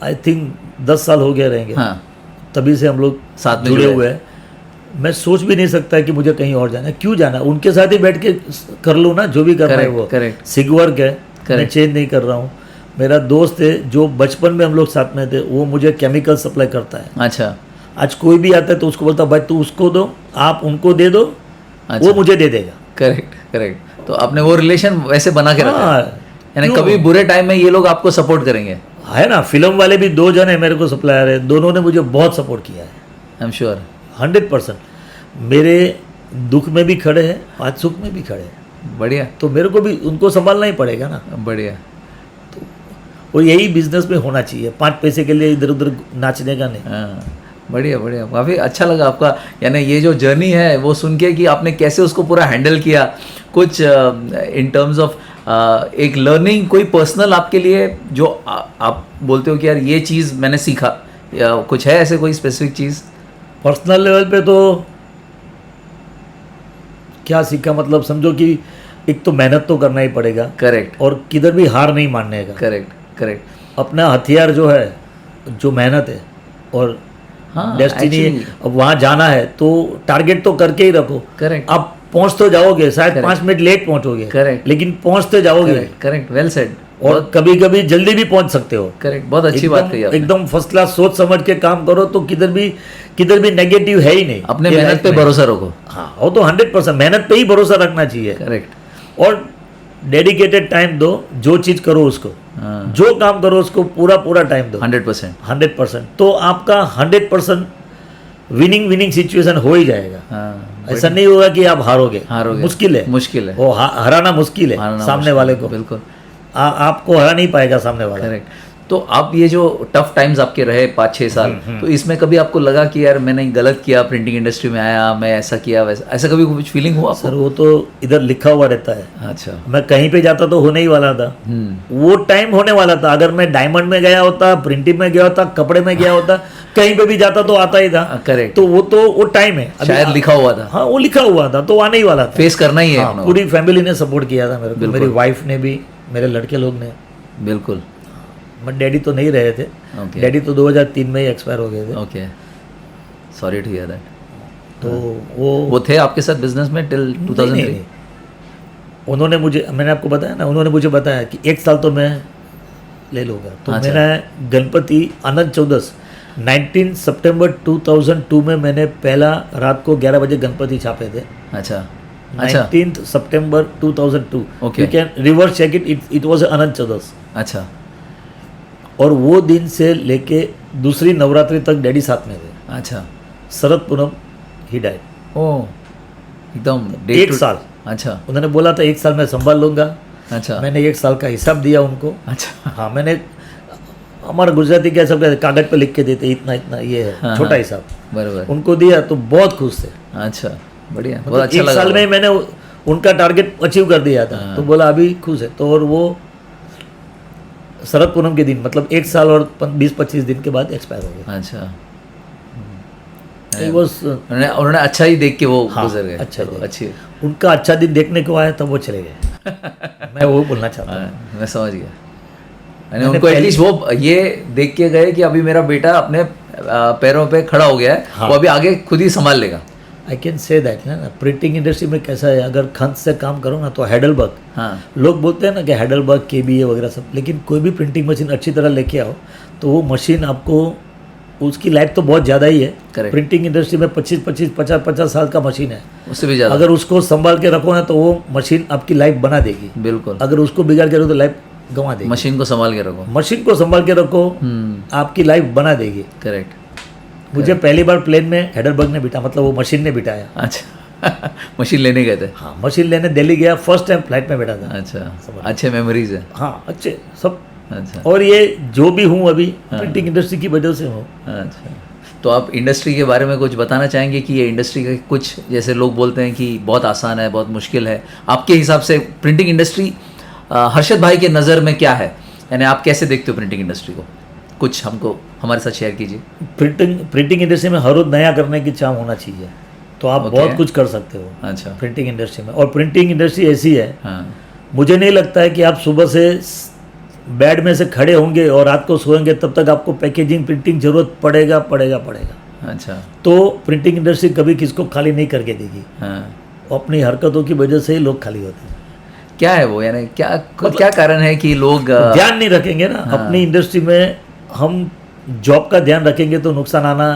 आई थिंक 10 साल हो गए रहेंगे। हाँ तभी से हम लोग साथ में जुड़े जुड़े हुए हैं। मैं सोच भी नहीं सकता कि मुझे कहीं और जाना है। क्यों जाना, उनके साथ ही बैठ के कर लूँ ना, जो भी करना है वो। करेक्ट। सिग वर्क है, मैं चेंज नहीं कर रहा हूँ। मेरा दोस्त है जो बचपन में हम लोग साथ में थे, वो मुझे केमिकल सप्लाई करता है। अच्छा आज कोई भी आता है तो उसको बोलता भाई तू उसको दो, आप उनको दे दो, अच्छा। वो मुझे दे देगा। Correct correct. तो आपने वो रिलेशन वैसे बना के रखा है, हाँ, यानी क्यों? कभी बुरे टाइम में ये लोग आपको सपोर्ट करेंगे। है ना, फिल्म वाले भी 2 जन है मेरे को सप्लायर है, दोनों ने मुझे बहुत सपोर्ट किया है। I am sure. 100% मेरे दुख में भी खड़े हैं, आज सुख में भी खड़े हैं। बढ़िया तो मेरे को भी उनको संभालना ही पड़ेगा ना। बढ़िया। और यही बिजनेस में होना चाहिए, 5 पैसे के लिए इधर उधर नाचने का नहीं। हाँ बढ़िया बढ़िया, काफ़ी अच्छा लगा आपका, यानी ये जो जर्नी है वो सुन के कि आपने कैसे उसको पूरा हैंडल किया। कुछ इन टर्म्स ऑफ एक लर्निंग, कोई पर्सनल आपके लिए जो आप बोलते हो कि यार ये चीज़ मैंने सीखा, या कुछ है ऐसे कोई स्पेसिफिक चीज़? पर्सनल लेवल पे तो क्या सीखा, मतलब समझो कि एक तो मेहनत तो करना ही पड़ेगा। करेक्ट और किधर भी हार नहीं मानने का। Correct correct. अपना हथियार जो है, जो मेहनत है और हाँ डेस्टिनी, actually, अब वहाँ जाना है तो टारगेट तो करके ही रखो। करेक्ट आप पहुँच तो जाओगे, शायद Correct. 5 मिनट लेट पहुँचोगे, Correct. लेकिन पहुँचते जाओगे। Correct correct, well said. और कभी कभी जल्दी भी पहुँच सकते हो। करेक्ट, बहुत अच्छी बात कही आपने। एकदम फर्स्ट क्लास सोच समझ के काम करो तो किधर भी नेगेटिव है ही नहीं। अपने ये मेहनत life पे में। भरोसा रखो। हाँ, वो तो 100% मेहनत पे ही भरोसा रखना चाहिए। करेक्ट। और डेडिकेटेड टाइम दो, जो चीज़ करो उसको, हाँ जो काम करो उसको पूरा टाइम दो। 100%। 100%, तो आपका 100% विनिंग सिचुएशन हो ही जाएगा। हाँ ऐसा नहीं होगा कि आप हारोगे। हारोगे, मुश्किल है, मुश्किल है। वो हराना मुश्किल है हारना सामने मुश्किल वाले है, को। बिल्कुल। आपको हरा नहीं पाएगा सामने वाला। करेक्ट। तो आप ये जो टफ टाइम्स आपके रहे 5-6 साल, तो इसमें कभी आपको लगा कि यार मैंने गलत किया, प्रिंटिंग इंडस्ट्री में आया, मैं ऐसा किया वैसा, ऐसा कभी कुछ फीलिंग हुआ आपको? सर वो तो इधर लिखा हुआ रहता है। अच्छा। मैं कहीं पे जाता तो होने ही वाला था। वो टाइम होने वाला था। अगर मैं डायमंड में गया होता, प्रिंटिंग में गया होता, कपड़े में गया होता, कहीं पे भी जाता तो आता ही था। करेक्ट। तो वो टाइम है। अभी शायद लिखा हुआ था, हाँ, वो लिखा हुआ था तो आने ही वाला था। फेस करना ही है। हाँ, पूरी फैमिली ने सपोर्ट किया था मेरे को, मेरी वाइफ ने भी, मेरे लड़के लोग ने। बिल्कुल। बट डैडी तो नहीं रहे थे। ओके डैडी तो 2003 में ही एक्सपायर हो गए थे। Okay, sorry to hear that. तो वो थे आपके साथ बिजनेस में टिल 2003? नहीं। उन्होंने मुझे, मैंने आपको बताया ना, उन्होंने मुझे बताया कि 1 साल तो मैं ले लूँगा। तो अच्छा। मैंने गणपति अनंत चौदस 19 सितंबर 2002 में मैंने पहला रात को 11 बजे गणपति छापे थे। अच्छा अच्छा 19 सितंबर 2002। Okay. You can reverse check it was Anant Chaudas. अच्छा और वो दिन से लेके दूसरी नवरात्रि तक डैडी साथ में थे। अच्छा। शरद पूनम ही डाइड। ओ एकदम 1 साल। अच्छा उन्होंने बोला था 1 साल मैं संभाल लूँगा। अच्छा मैंने 1 साल का हिसाब दिया उनको। अच्छा। हाँ, मैंने, हमारा गुजराती क्या सब कागज पे लिख के देते, इतना इतना ये है, हाँ, छोटा हिसाब। बराबर। उनको दिया तो बहुत खुश थे। अच्छा बढ़िया, बहुत मतलब अच्छा 1 लगा। साल में मैंने उनका टारगेट अचीव कर दिया था। तो बोला अभी खुश है। तो और वो शरद पूनम के दिन, मतलब 1 साल और 20-25 दिन के बाद एक्सपायर हो गए। अच्छा। It was, उन्होंने अच्छा ही देख के वो हाँ, गुजर गए। अच्छा तो दिन। अच्छी। उनका अच्छा दिन देखने को आया तब वो चले गए। मैं वो बोलना चाहता हूँ। हाँ, मैं समझ गया। यानी मैंने उनको एटलीस्ट वो ये देख के गए कि अभी मेरा बेटा अपने पैरों पे खड़ा हो गया है, हाँ। वो अभी आगे खुद ही संभाल लेगा। आई कैन से दैट ना, प्रिंटिंग इंडस्ट्री में कैसा है, अगर खंत से काम करो ना तो हैडलबर्ग, हाँ लोग बोलते हैं ना कि हैडलबर्ग KBA वगैरह सब, लेकिन कोई भी प्रिंटिंग मशीन अच्छी तरह लेके आओ तो वो मशीन आपको, उसकी लाइफ तो बहुत ज़्यादा ही है। Correct. प्रिंटिंग इंडस्ट्री में 50 साल का मशीन है, उससे भी ज़्यादा, अगर उसको संभाल के रखो ना तो वो मशीन आपकी लाइफ बना देगी। बिल्कुल, अगर उसको बिगाड़ के रखो तो लाइफ गंवा देगी। मशीन को संभाल के रखो, मशीन को संभाल के रखो, आपकी लाइफ बना देगी। करेक्ट। मुझे पहली बार प्लेन में हैडलबर्ग ने बिठा, मतलब वो मशीन ने बिठाया। अच्छा मशीन लेने गए थे, हाँ, मशीन लेने दिल्ली गया, फर्स्ट टाइम फ्लाइट में बैठा था। अच्छा, अच्छे मेमोरीज है, हाँ, अच्छे सब। अच्छा और ये जो भी हूँ अभी प्रिंटिंग इंडस्ट्री की वजह से हूँ। अच्छा। तो आप इंडस्ट्री के बारे में कुछ बताना चाहेंगे कि ये इंडस्ट्री का कुछ, जैसे लोग बोलते हैं कि बहुत आसान है, बहुत मुश्किल है, आपके हिसाब से प्रिंटिंग इंडस्ट्री हर्षद भाई के नज़र में क्या है, यानी आप कैसे देखते हो प्रिंटिंग इंडस्ट्री को, कुछ हमको हमारे साथ शेयर कीजिए। प्रिंटिंग इंडस्ट्री में हर रोज नया करने की चाह होना चाहिए, तो आप Okay. बहुत कुछ कर सकते हो अच्छा, प्रिंटिंग इंडस्ट्री में। और प्रिंटिंग इंडस्ट्री ऐसी है, हाँ मुझे नहीं लगता है कि आप सुबह से बेड में से खड़े होंगे और रात को सोएंगे तब तक आपको पैकेजिंग प्रिंटिंग जरूरत पड़ेगा। अच्छा, तो प्रिंटिंग इंडस्ट्री कभी किसको खाली नहीं करके देगी, हाँ। अपनी हरकतों की वजह से ही लोग खाली होते हैं। क्या है वो, यानी क्या कारण है कि लोग ध्यान नहीं रखेंगे ना अपनी इंडस्ट्री में। हम जॉब का ध्यान रखेंगे तो नुकसान आना,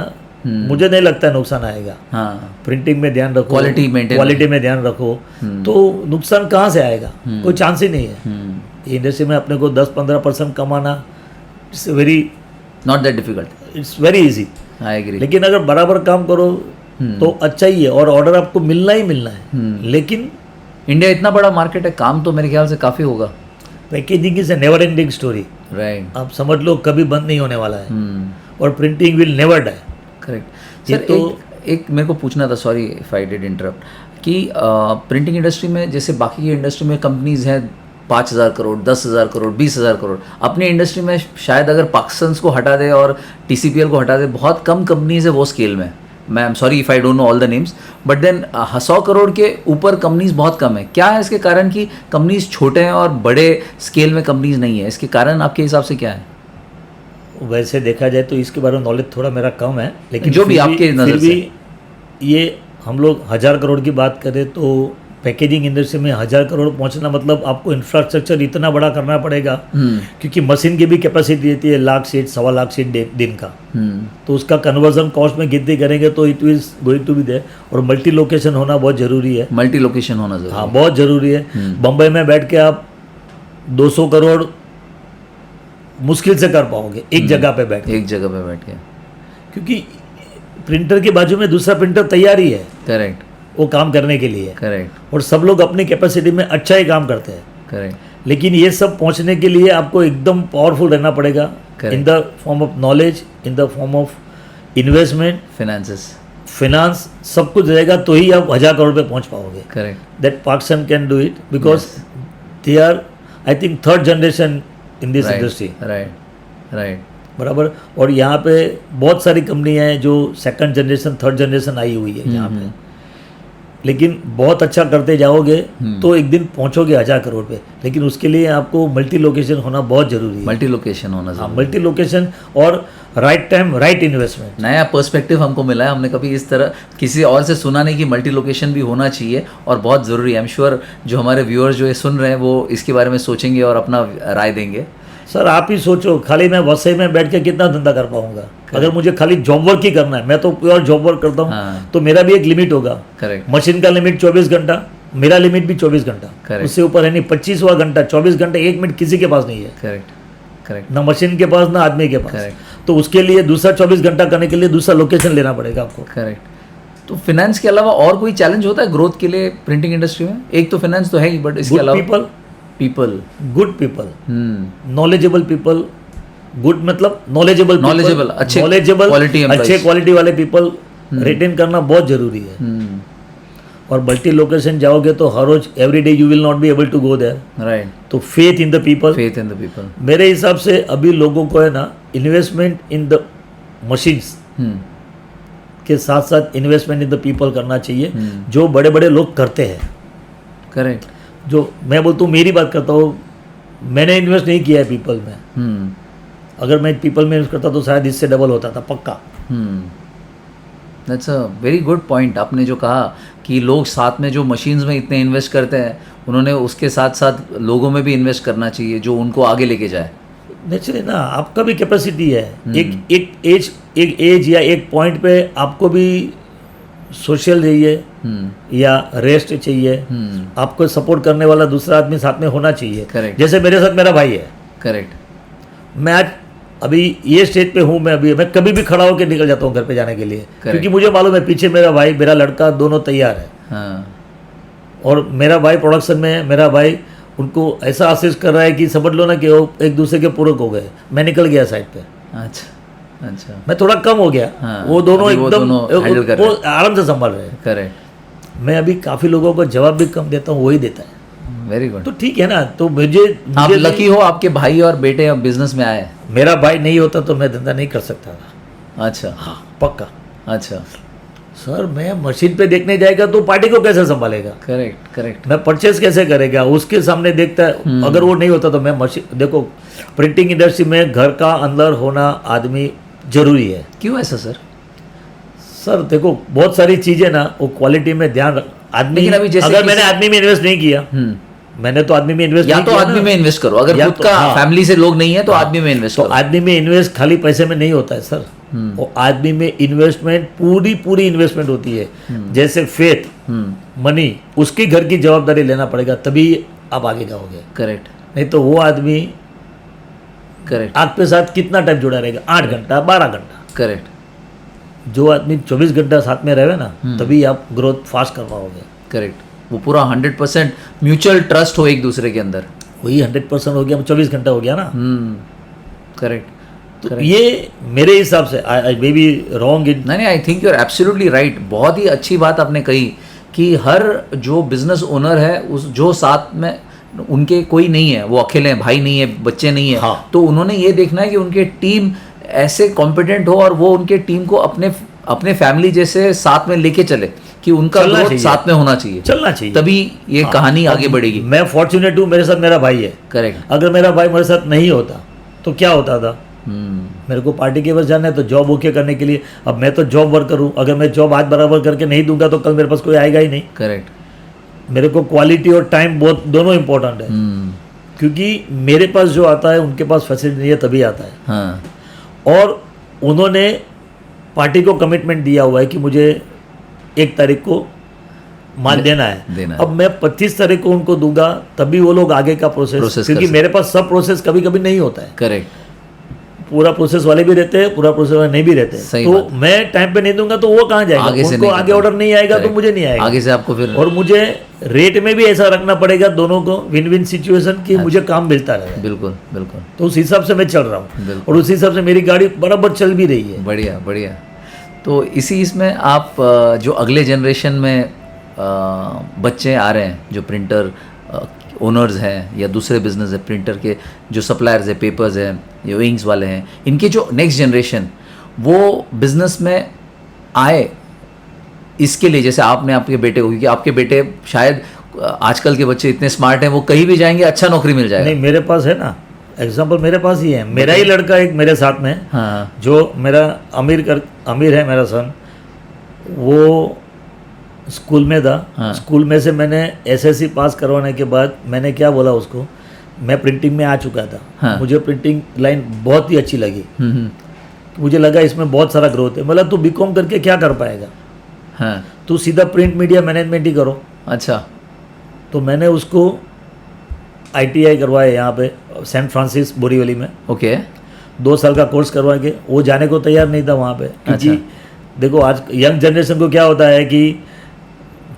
मुझे नहीं लगता है नुकसान आएगा। हाँ प्रिंटिंग में ध्यान रखो, क्वालिटी मेंटेन, क्वालिटी में ध्यान रखो, तो नुकसान कहाँ से आएगा, कोई चांस ही नहीं है। ये इंडस्ट्री में अपने को 10-15% कमाना, it's very not that difficult, it's very easy. I agree. लेकिन अगर बराबर काम करो तो अच्छा ही है, और ऑर्डर आपको मिलना ही मिलना है। लेकिन इंडिया इतना बड़ा मार्केट है, काम तो मेरे ख्याल से काफ़ी होगा। Packaging is a never ending story, right, आप समझ लो कभी बंद नहीं होने वाला है, और printing will never die. Correct. ये सर तो एक मेरे को पूछना था, sorry if I did interrupt, कि प्रिंटिंग इंडस्ट्री में जैसे बाकी की इंडस्ट्री में कंपनीज हैं 5,000 करोड़, 10,000 करोड़, 20,000 करोड़, अपनी इंडस्ट्री में शायद अगर पाकिस्तान को हटा दे और TCPL को हटा दे, बहुत कम कंपनीज है वो स्केल में। मैं I am sorry if I don't know all the names, but then 100 crore के ऊपर कंपनीज बहुत कम है। क्या है इसके कारण कि कंपनीज छोटे हैं और बड़े स्केल में कंपनीज नहीं है, इसके कारण आपके हिसाब से क्या है? वैसे देखा जाए तो इसके बारे में नॉलेज थोड़ा मेरा कम है, लेकिन जो भी आपके नज़र से, ये हम लोग 1000 करोड़ की बात करें तो पैकेजिंग इंडस्ट्री में 1000 करोड़ पहुंचना मतलब आपको इंफ्रास्ट्रक्चर इतना बड़ा करना पड़ेगा, क्योंकि मशीन की भी कैपेसिटी रहती है 1,00,000 शीट, 1,25,000 शीट दिन का। तो उसका कन्वर्जन कॉस्ट में गिनती करेंगे तो it is going to be there. और मल्टी लोकेशन होना बहुत जरूरी है। मल्टी लोकेशन होना जरूरी, हाँ बहुत जरूरी है। बम्बई में बैठ के आप 200 करोड़ मुश्किल से कर पाओगे एक जगह पे बैठ के, एक जगह पे बैठ के, क्योंकि प्रिंटर के बाजू में दूसरा प्रिंटर तैयार ही है करेक्ट, वो काम करने के लिए, करेक्ट, और सब लोग अपनी कैपेसिटी में अच्छा ही काम करते हैं। करेक्ट। लेकिन ये सब पहुंचने के लिए आपको एकदम पावरफुल रहना पड़ेगा, in the form of knowledge, in the form of investment, finance, सब कुछ रहेगा तो ही आप 1000 करोड़ पे पहुंच पाओगे। Correct. That Pakistan can do it because they are I think 3rd generation in this industry. Right, right, बराबर। और यहाँ पे बहुत सारी कंपनियां हैं जो 2nd जनरेशन 3rd जनरेशन आई हुई है यहाँ पे, लेकिन बहुत अच्छा करते जाओगे तो एक दिन पहुंचोगे 1000 करोड़ पे। लेकिन उसके लिए आपको मल्टी लोकेशन होना बहुत जरूरी है। मल्टी लोकेशन होना जरूरी, मल्टी लोकेशन और राइट टाइम राइट इन्वेस्टमेंट। नया पर्सपेक्टिव हमको मिला है, हमने कभी इस तरह किसी और से सुना नहीं कि मल्टी लोकेशन भी होना चाहिए और बहुत ज़रूरी है। आई एम श्योर जो हमारे व्यूअर्स जो ये सुन रहे हैं वो इसके बारे में सोचेंगे और अपना राय देंगे। सर आप ही सोचो, खाली मैं वसई में बैठ के कितना धंधा कर पाऊंगा? अगर मुझे खाली जॉब वर्क ही करना है, मैं तो प्योर जॉब वर्क करता हूँ, तो मेरा भी एक लिमिट होगा। करेक्ट। मशीन का लिमिट 24 घंटा, मेरा लिमिट भी 24 घंटा, उससे ऊपर है नहीं। 25वां घंटा 24 घंटे 1 मिनट किसी के पास नहीं है। Correct, correct. ना मशीन के पास ना आदमी के पास। तो उसके लिए दूसरा 24 घंटा करने के लिए दूसरा लोकेशन लेना पड़ेगा आपको। करेक्ट। तो फाइनेंस के अलावा और कोई चैलेंज होता है ग्रोथ के लिए प्रिंटिंग इंडस्ट्री में? एक तो फाइनेंस तो है ही, बट इसके अलावा people, good people, knowledgeable people. Good मतलब नॉलेजेबल, अच्छे क्वालिटी वाले पीपल रिटेन करना बहुत जरूरी है। और मल्टी लोकेशन जाओगे तो हर रोज every day you will not be able to go there, right. तो फेथ इन द पीपल, मेरे हिसाब से अभी लोगों को है ना इन्वेस्टमेंट इन द मशीन्स के साथ साथ इन्वेस्टमेंट इन द पीपल करना चाहिए, जो बड़े बड़े लोग करते हैं। करेक्ट। जो मैं बोलता हूँ, मेरी बात करता हूँ, मैंने इन्वेस्ट नहीं किया है पीपल में। अगर मैं पीपल में इन्वेस्ट करता तो शायद इससे डबल होता था पक्का। That's a very good point आपने जो कहा कि लोग साथ में जो मशीन्स में इतने इन्वेस्ट करते हैं उन्होंने उसके साथ साथ लोगों में भी इन्वेस्ट करना चाहिए जो उनको आगे लेके जाए। नेचुरली ना, आपका भी कैपेसिटी है। एक एज या एक पॉइंट पे आपको भी सोशल चाहिए या रेस्ट चाहिए, आपको सपोर्ट करने वाला दूसरा आदमी साथ में होना चाहिए। Correct. जैसे मेरे साथ मेरा भाई है, करेक्ट। मैं आज अभी ये स्टेज पे हूँ, मैं कभी भी खड़ा होकर निकल जाता हूँ घर पे जाने के लिए, क्योंकि मुझे मालूम है पीछे मेरा भाई मेरा लड़का दोनों तैयार है। हाँ, और मेरा भाई प्रोडक्शन में है, मेरा भाई उनको ऐसा असिस्ट कर रहा है कि समझ लो ना कि वो एक दूसरे के पूरक हो गए। मैं निकल गया साइड पे, अच्छा अच्छा, मैं थोड़ा कम हो गया। हाँ, वो दोनों अभी वो एकदम दोनों handle कर वो रहे आराम से संभाल रहे हैं। करेक्ट, मैं अभी काफ़ी लोगों को जवाब भी कम देता हूँ, वही देता है। Very good. तो ठीक है ना, तो मुझे आप लकी हो आपके भाई और बेटे अब बिजनेस में आए। मेरा भाई नहीं होता तो मैं धंधा नहीं कर सकता था। अच्छा, हाँ पक्का। अच्छा, सर मैं मशीन पे देखने जाएगा तो पार्टी को कैसे संभालेगा, करेक्ट करेक्ट, मैं परचेस कैसे करेगा, उसके सामने देखता है। अगर वो नहीं होता तो मैं मशीन, देखो प्रिंटिंग इंडस्ट्री में घर का अंदर होना आदमी जरूरी है। क्यों ऐसा सर? सर देखो बहुत सारी चीजें ना, वो क्वालिटी में ध्यान रख आदमी। लेकिन अभी जैसे अगर मैंने आदमी में इन्वेस्ट नहीं किया, मैंने तो आदमी में इन्वेस्ट या नहीं तो किया आदमी ना। में इन्वेस्ट करो, अगर या खुद तो- का हाँ। फैमिली से लोग नहीं है तो आदमी में इन्वेस्ट तो करो। आदमी में इन्वेस्ट खाली पैसे में नहीं होता है सर। वो आदमी में इन्वेस्टमेंट पूरी इन्वेस्टमेंट होती है। जैसे फेथ, मनी, उसकी घर की जवाबदारी लेना पड़ेगा, तभी आप आगे जाओगे। करेक्ट नहीं तो वो आदमी करेक्ट आपके साथ कितना टाइम जुड़ा रहेगा, 8 घंटा 12 घंटा। करेक्ट जो आदमी 24 घंटा साथ में रहे ना, तभी आप ग्रोथ फास्ट कर पाओगे। करेक्ट, वो पूरा 100% म्यूचुअल ट्रस्ट हो एक दूसरे के अंदर। वही 100% हो गया, 24 घंटा हो गया ना। करेक्ट। तो ये मेरे हिसाब से आई मे बी रॉन्ग इन। नहीं, I think you are absolutely right. बहुत ही अच्छी बात आपने कही कि हर जो बिजनेस ओनर है उस जो साथ में उनके कोई नहीं है, वो अकेले हैं, भाई नहीं है, बच्चे नहीं है, हाँ। तो उन्होंने ये देखना है कि उनके टीम ऐसे कॉम्पिटेंट हो और वो उनके टीम को अपने फैमिली जैसे साथ में लेके चले कि उनका चलना ग्रोथ चाहिए। साथ में होना चाहिए, चलना चाहिए, तभी ये कहानी आगे बढ़ेगी। मैं फॉर्चुनेट हूँ, मेरे साथ मेरा भाई है। करेक्ट। अगर मेरा भाई मेरे साथ नहीं होता तो क्या होता था। मेरे को पार्टी के बस जाना है तो जॉब ओके करने के लिए, अब मैं तो जॉब वर्कर हूँ। अगर मैं जॉब आज बराबर करके नहीं दूंगा तो कल मेरे पास कोई आएगा ही नहीं। करेक्ट। मेरे को क्वालिटी और टाइम बहुत दोनों इंपॉर्टेंट है, क्योंकि मेरे पास जो आता है उनके पास फैसिलिटी नहीं है, तभी आता है। हाँ, और उन्होंने पार्टी को कमिटमेंट दिया हुआ है कि मुझे 1 तारीख को माल देना है। अब मैं 25 तारीख को उनको दूंगा, तभी वो लोग आगे का प्रोसेस, क्योंकि मेरे पास सब प्रोसेस कभी कभी नहीं होता है। करेक्ट। पूरा प्रोसेस वाले भी रहते हैं, पूरा प्रोसेस वाले नहीं भी रहते हैं। तो मैं टाइम पे नहीं दूंगा तो वो कहाँ जाएगा, आगे से उनको नहीं आगे ऑर्डर नहीं आएगा तो मुझे नहीं आएगा। आगे से आपको फिर और मुझे रेट में भी ऐसा रखना पड़ेगा दोनों को, विन विन सिचुएशन की, मुझे काम मिलता रहे। बिल्कुल बिल्कुल, तो उस हिसाब से मैं चल रहा हूँ और उस हिसाब से मेरी गाड़ी बराबर चल भी रही है। बढ़िया बढ़िया। तो इसमें आप जो अगले जनरेशन में बच्चे आ रहे हैं, जो प्रिंटर ओनर्स हैं या दूसरे बिजनेस है, प्रिंटर के जो सप्लायर्स है, पेपर्स हैं, जो इंक्स वाले हैं, इनके जो नेक्स्ट जनरेशन वो बिजनेस में आए, इसके लिए जैसे आपने आपके बेटे को, क्योंकि आपके बेटे शायद आजकल के बच्चे इतने स्मार्ट हैं, वो कहीं भी जाएंगे अच्छा नौकरी मिल जाएगा। नहीं, मेरे पास है ना एग्जाम्पल, मेरे पास ही है। मेरा ही लड़का एक मेरे साथ में है, हाँ, जो मेरा अमीर है मेरा सन, वो स्कूल में था। हाँ। स्कूल में से मैंने एसएससी पास करवाने के बाद मैंने क्या बोला उसको, मैं प्रिंटिंग में आ चुका था। हाँ। मुझे प्रिंटिंग लाइन बहुत ही अच्छी लगी। मुझे लगा इसमें बहुत सारा ग्रोथ है। मतलब तू बीकॉम करके क्या कर पाएगा, हाँ, तू सीधा प्रिंट मीडिया मैनेजमेंट ही करो। अच्छा, तो मैंने उसको ITI करवाया यहाँ पे सैन फ्रांसिस बोरीवली में। ओके, 2 साल का कोर्स करवा के, वो जाने को तैयार नहीं था वहाँ पे, क्योंकि देखो आज यंग जनरेशन को क्या होता है कि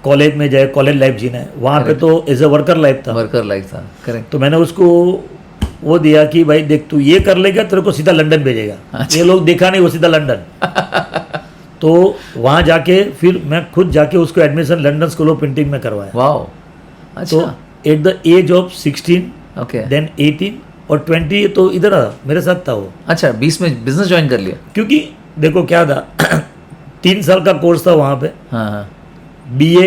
कॉलेज में जाए, कॉलेज लाइफ जीना है। वहाँ पे तो एज ए वर्कर लाइफ था। वर्कर लाइफ था। करेक्ट। तो मैंने उसको वो दिया कि भाई देख, तू ये कर लेगा तेरे को सीधा लंदन भेजेगा। ये लोग देखा नहीं, वो सीधा लंदन। तो वहाँ जाके फिर मैं खुद जाके उसको admission London school of printing में करवाया। वाओ, तो अच्छा, at the age of 16 okay, then 18 और 20 तो इधर मेरे साथ था वो। अच्छा, 20 में बिजनेस ज्वाइन कर लिया। क्योंकि देखो क्या था 3 साल का कोर्स था वहाँ पे, हाँ हाँ, BA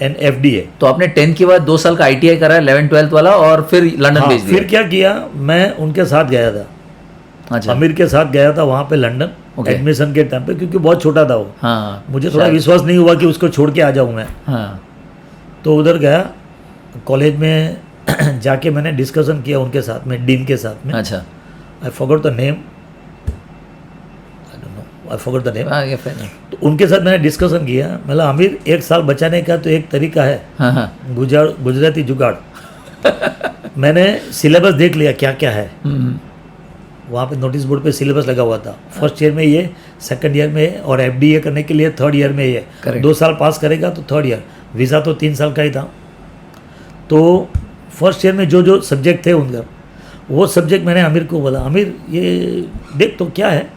एंड FDA। तो आपने 10 के बाद 2 साल का ITI करा, 11-12 वाला, और फिर लंदन भेज दिया। फिर क्या किया, मैं उनके साथ गया था, अच्छा, अमीर के साथ गया था वहाँ पे लंदन। Okay. एडमिशन के टाइम पे, क्योंकि बहुत छोटा था वो। हाँ मुझे थोड़ा विश्वास नहीं हुआ कि उसको छोड़ के आ जाऊँ मैं। हाँ तो उधर गया कॉलेज में जाके मैंने डिस्कशन किया उनके साथ में, डीन के साथ में। अच्छा I forgot the name, I forgot the name. हाँ ये फाइन तो उनके साथ मैंने डिस्कशन किया, मतलब आमिर 1 साल बचाने का तो एक तरीका है, हाँ हाँ गुजराती जुगाड़। मैंने सिलेबस देख लिया क्या क्या है, वहाँ पे नोटिस बोर्ड पे सिलेबस लगा हुआ था। फर्स्ट ईयर में ये, सेकंड ईयर में, और एफडीए करने के लिए थर्ड ईयर में ये। Correct. 2 साल पास करेगा तो थर्ड ईयर, वीज़ा तो 3 साल का ही था। तो फर्स्ट ईयर में जो जो सब्जेक्ट थे उनका, वो सब्जेक्ट मैंने आमिर को बोला, आमिर ये देख तो क्या है,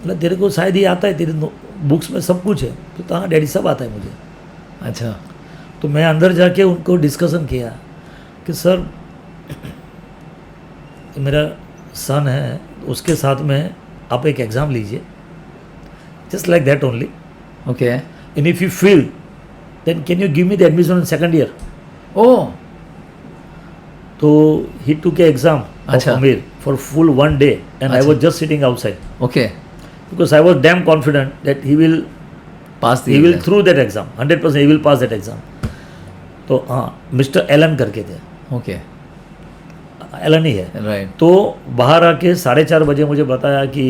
मतलब तेरे को शायद ये आता है, तेरे बुक्स में सब कुछ है। तो हाँ डैडी सब आता है मुझे। अच्छा तो मैं अंदर जाके उनको डिस्कशन किया कि सर मेरा सन है, उसके साथ में आप एक एग्ज़ाम लीजिए, just like that only, okay and if you feel then can you give me the admission in second year. Oh तो he took a exam of अच्छा। Amir for full 1 day and I अच्छा। was just sitting outside okay because I was damn confident that he will pass through that exam, 100% he will pass that exam। तो हाँ मिस्टर एलन करके थे, ओके एलन ही है। राइट तो बाहर आके 4:30 बजे मुझे बताया कि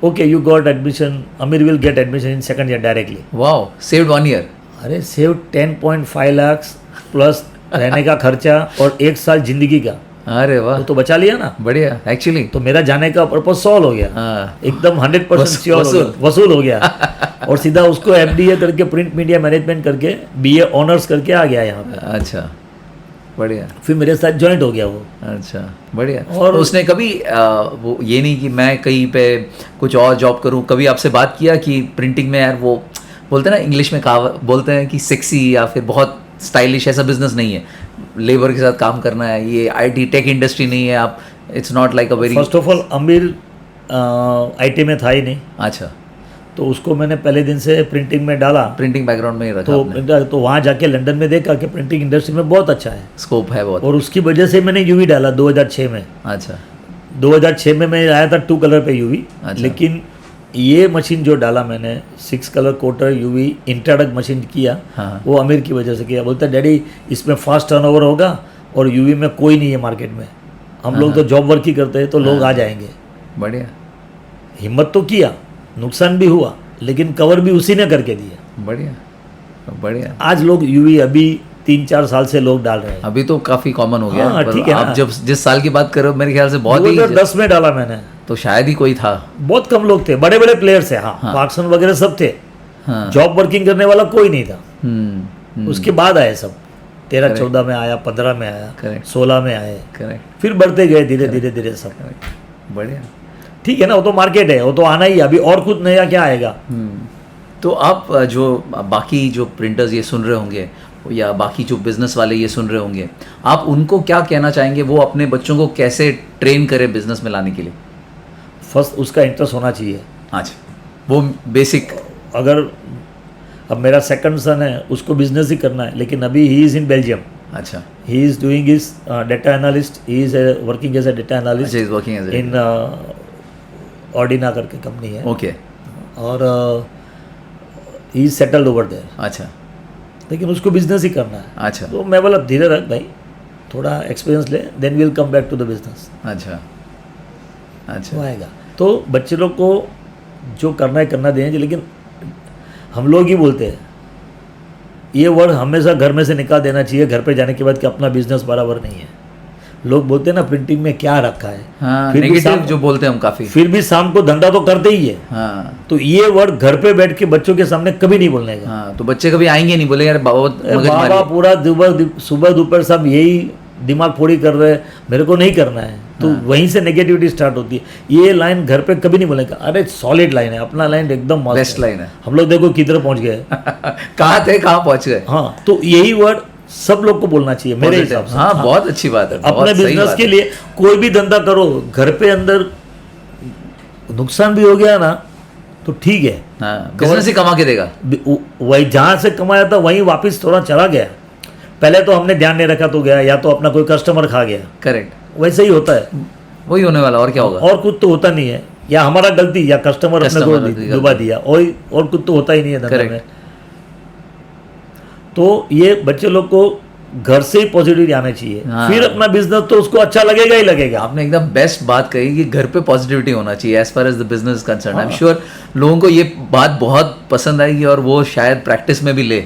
ओके यू गॉट एडमिशन, अमीर will get admission in second year directly. Wow saved 1 year अरे सेव 10.5 लाख प्लस रहने का खर्चा और 1 साल जिंदगी का, अरे वाह वो तो बचा लिया ना। बढ़िया एक्चुअली तो मेरा जाने का पर्पज सॉल्व हो गया, हाँ एकदम 100% श्योर वसूल हो गया। और सीधा उसको एफडीए करके, प्रिंट मीडिया मैनेजमेंट करके, बीए ऑनर्स करके आ गया यहाँ पे। अच्छा बढ़िया फिर मेरे साथ ज्वाइंट हो गया वो। अच्छा बढ़िया। और- तो उसने कभी वो ये नहीं कि मैं कहीं पे कुछ और जॉब करूं, कभी आपसे बात किया कि प्रिंटिंग में यार वो बोलते हैं ना इंग्लिश में कहावत बोलते हैं कि सेक्सी या फिर बहुत स्टाइलिश ऐसा बिजनेस नहीं है, लेबर के साथ काम करना है, ये आईटी टेक इंडस्ट्री नहीं है, आप it's not like a very. First of all अमीर आईटी में था ही नहीं, अच्छा तो उसको मैंने पहले दिन से प्रिंटिंग में डाला। प्रिंटिंग बैकग्राउंड में ही रखा आपने, तो वहाँ जाके लंदन में देखा कि प्रिंटिंग इंडस्ट्री में बहुत अच्छा है, स्कोप है बहुत। और उसकी वजह से मैंने यूवी डाला 2006 में। अच्छा 2006 में मैं आया था 2 कलर पे यूवी, अच्छा। लेकिन ये मशीन जो डाला मैंने 6 कलर कोटर यूवी इंट्राडक मशीन किया, हाँ। वो अमीर की वजह से किया। बोलता डैडी इसमें फास्ट टर्नओवर होगा और यूवी में कोई नहीं है मार्केट में, हम लोग तो जॉब वर्क ही करते हैं तो लोग आ जाएंगे। बढ़िया हिम्मत तो किया, नुकसान भी हुआ, लेकिन कवर भी उसी ने करके दिया। बढ़िया बढ़िया। आज लोग यूवी अभी 3-4 साल से लोग डाल रहे हैं। अभी तो काफी कॉमन हो गया हाँ, पर ठीक है आप ना। जब जिस साल की बात कर रहे हो मेरे ख्याल से बहुत ही 2010 में डाला मैंने, तो शायद ही कोई था। बहुत कम लोग थे, बड़े बड़े प्लेयर्स है, हाँ पार्कसन वगैरह सब थे, हाँ जॉब वर्किंग करने वाला कोई नहीं था। हम्म उसके बाद आए सब, 13-14 में आया, 15 में आया, Correct. 16 में आए, करेक्ट फिर बढ़ते गए धीरे धीरे धीरे सब। बढ़िया। ठीक है ना, वो तो मार्केट है, वो तो आना ही है, अभी और कुछ नया क्या आएगा। तो आप जो बाकी जो प्रिंटर्स ये सुन रहे होंगे या बाकी जो बिजनेस वाले ये सुन रहे होंगे, आप उनको क्या कहना चाहेंगे, वो अपने बच्चों को कैसे ट्रेन करें बिजनेस में लाने के लिए? फर्स्ट उसका इंटरेस्ट होना चाहिए। अच्छा वो बेसिक। अगर अब मेरा सेकंड सन है, उसको बिजनेस ही करना है, लेकिन अभी ही इज़ इन बेल्जियम, अच्छा he is doing is data analyst, he is working as a data analyst is working as in Ordina करके कंपनी है, ओके और he is settled over there, अच्छा लेकिन उसको बिजनेस ही करना है। अच्छा तो मैं बोला धीरे रख भाई, थोड़ा एक्सपीरियंस ले, then will come back to the business, अच्छा वो अच्छा आएगा। तो बच्चे लोग को जो करना है करना देंगे, लेकिन हम लोग ही बोलते हैं ये वर्ड हमेशा घर में से निकाल देना चाहिए घर पे जाने के बाद कि अपना बिजनेस बराबर नहीं है। लोग बोलते हैं ना प्रिंटिंग में क्या रखा है, हाँ फिर भी नेगेटिव शाम- जो बोलते हैं हम काफी। फिर भी शाम को धंधा तो करते ही है। हाँ तो ये वर्ड घर पे बैठ के बच्चों के सामने कभी नहीं बोलने का। हाँ तो बच्चे कभी आएंगे नहीं, बोले यार बहुत मगजमारी बाबा पूरा सुबह दोपहर सब यही दिमाग फोड़ी कर रहे हैं, मेरे को नहीं करना है, तो वहीं से नेगेटिविटी स्टार्ट होती है। ये लाइन घर पे कभी नहीं बोलेगा, अरे सॉलिड लाइन है, अपना लाइन एकदम मस्त बेस्ट लाइन है। हम लोग देखो किधर पहुंच गए। कहाँ थे कहाँ पहुंच गए। हाँ तो यही वर्ड सब लोग को बोलना चाहिए मेरे Positive। हिसाब से। हाँ बहुत अच्छी बात है, अपने बहुत सही बिजनेस बात के है। लिए कोई भी धंधा करो, घर पे अंदर नुकसान भी हो गया ना तो ठीक है, हाँ बिजनेस ही कमा के देगा। वही जहाँ से कमाया था वहीं वापस थोड़ा चला गया। पहले तो हमने ध्यान नहीं रखा तो गया, या तो अपना कोई कस्टमर खा गया, करेक्ट वैसे ही होता है, वही होने वाला, और क्या होगा। और कुछ तो होता नहीं है। या हमारा गलती या कस्टमर अपने Customer की को गलती। डुबा दिया, और कुछ तो होता ही नहीं है धंधे Correct. में। तो ये बच्चे लोग को घर से ही पॉजिटिविटी आना चाहिए, हाँ। फिर अपना बिजनेस तो उसको अच्छा लगेगा ही लगेगा। आपने एकदम बेस्ट बात कही कि घर पे पॉजिटिविटी होना चाहिए as far as the business concern. I am sure लोगों को ये बात बहुत पसंद आएगी और वो शायद प्रैक्टिस में भी ले।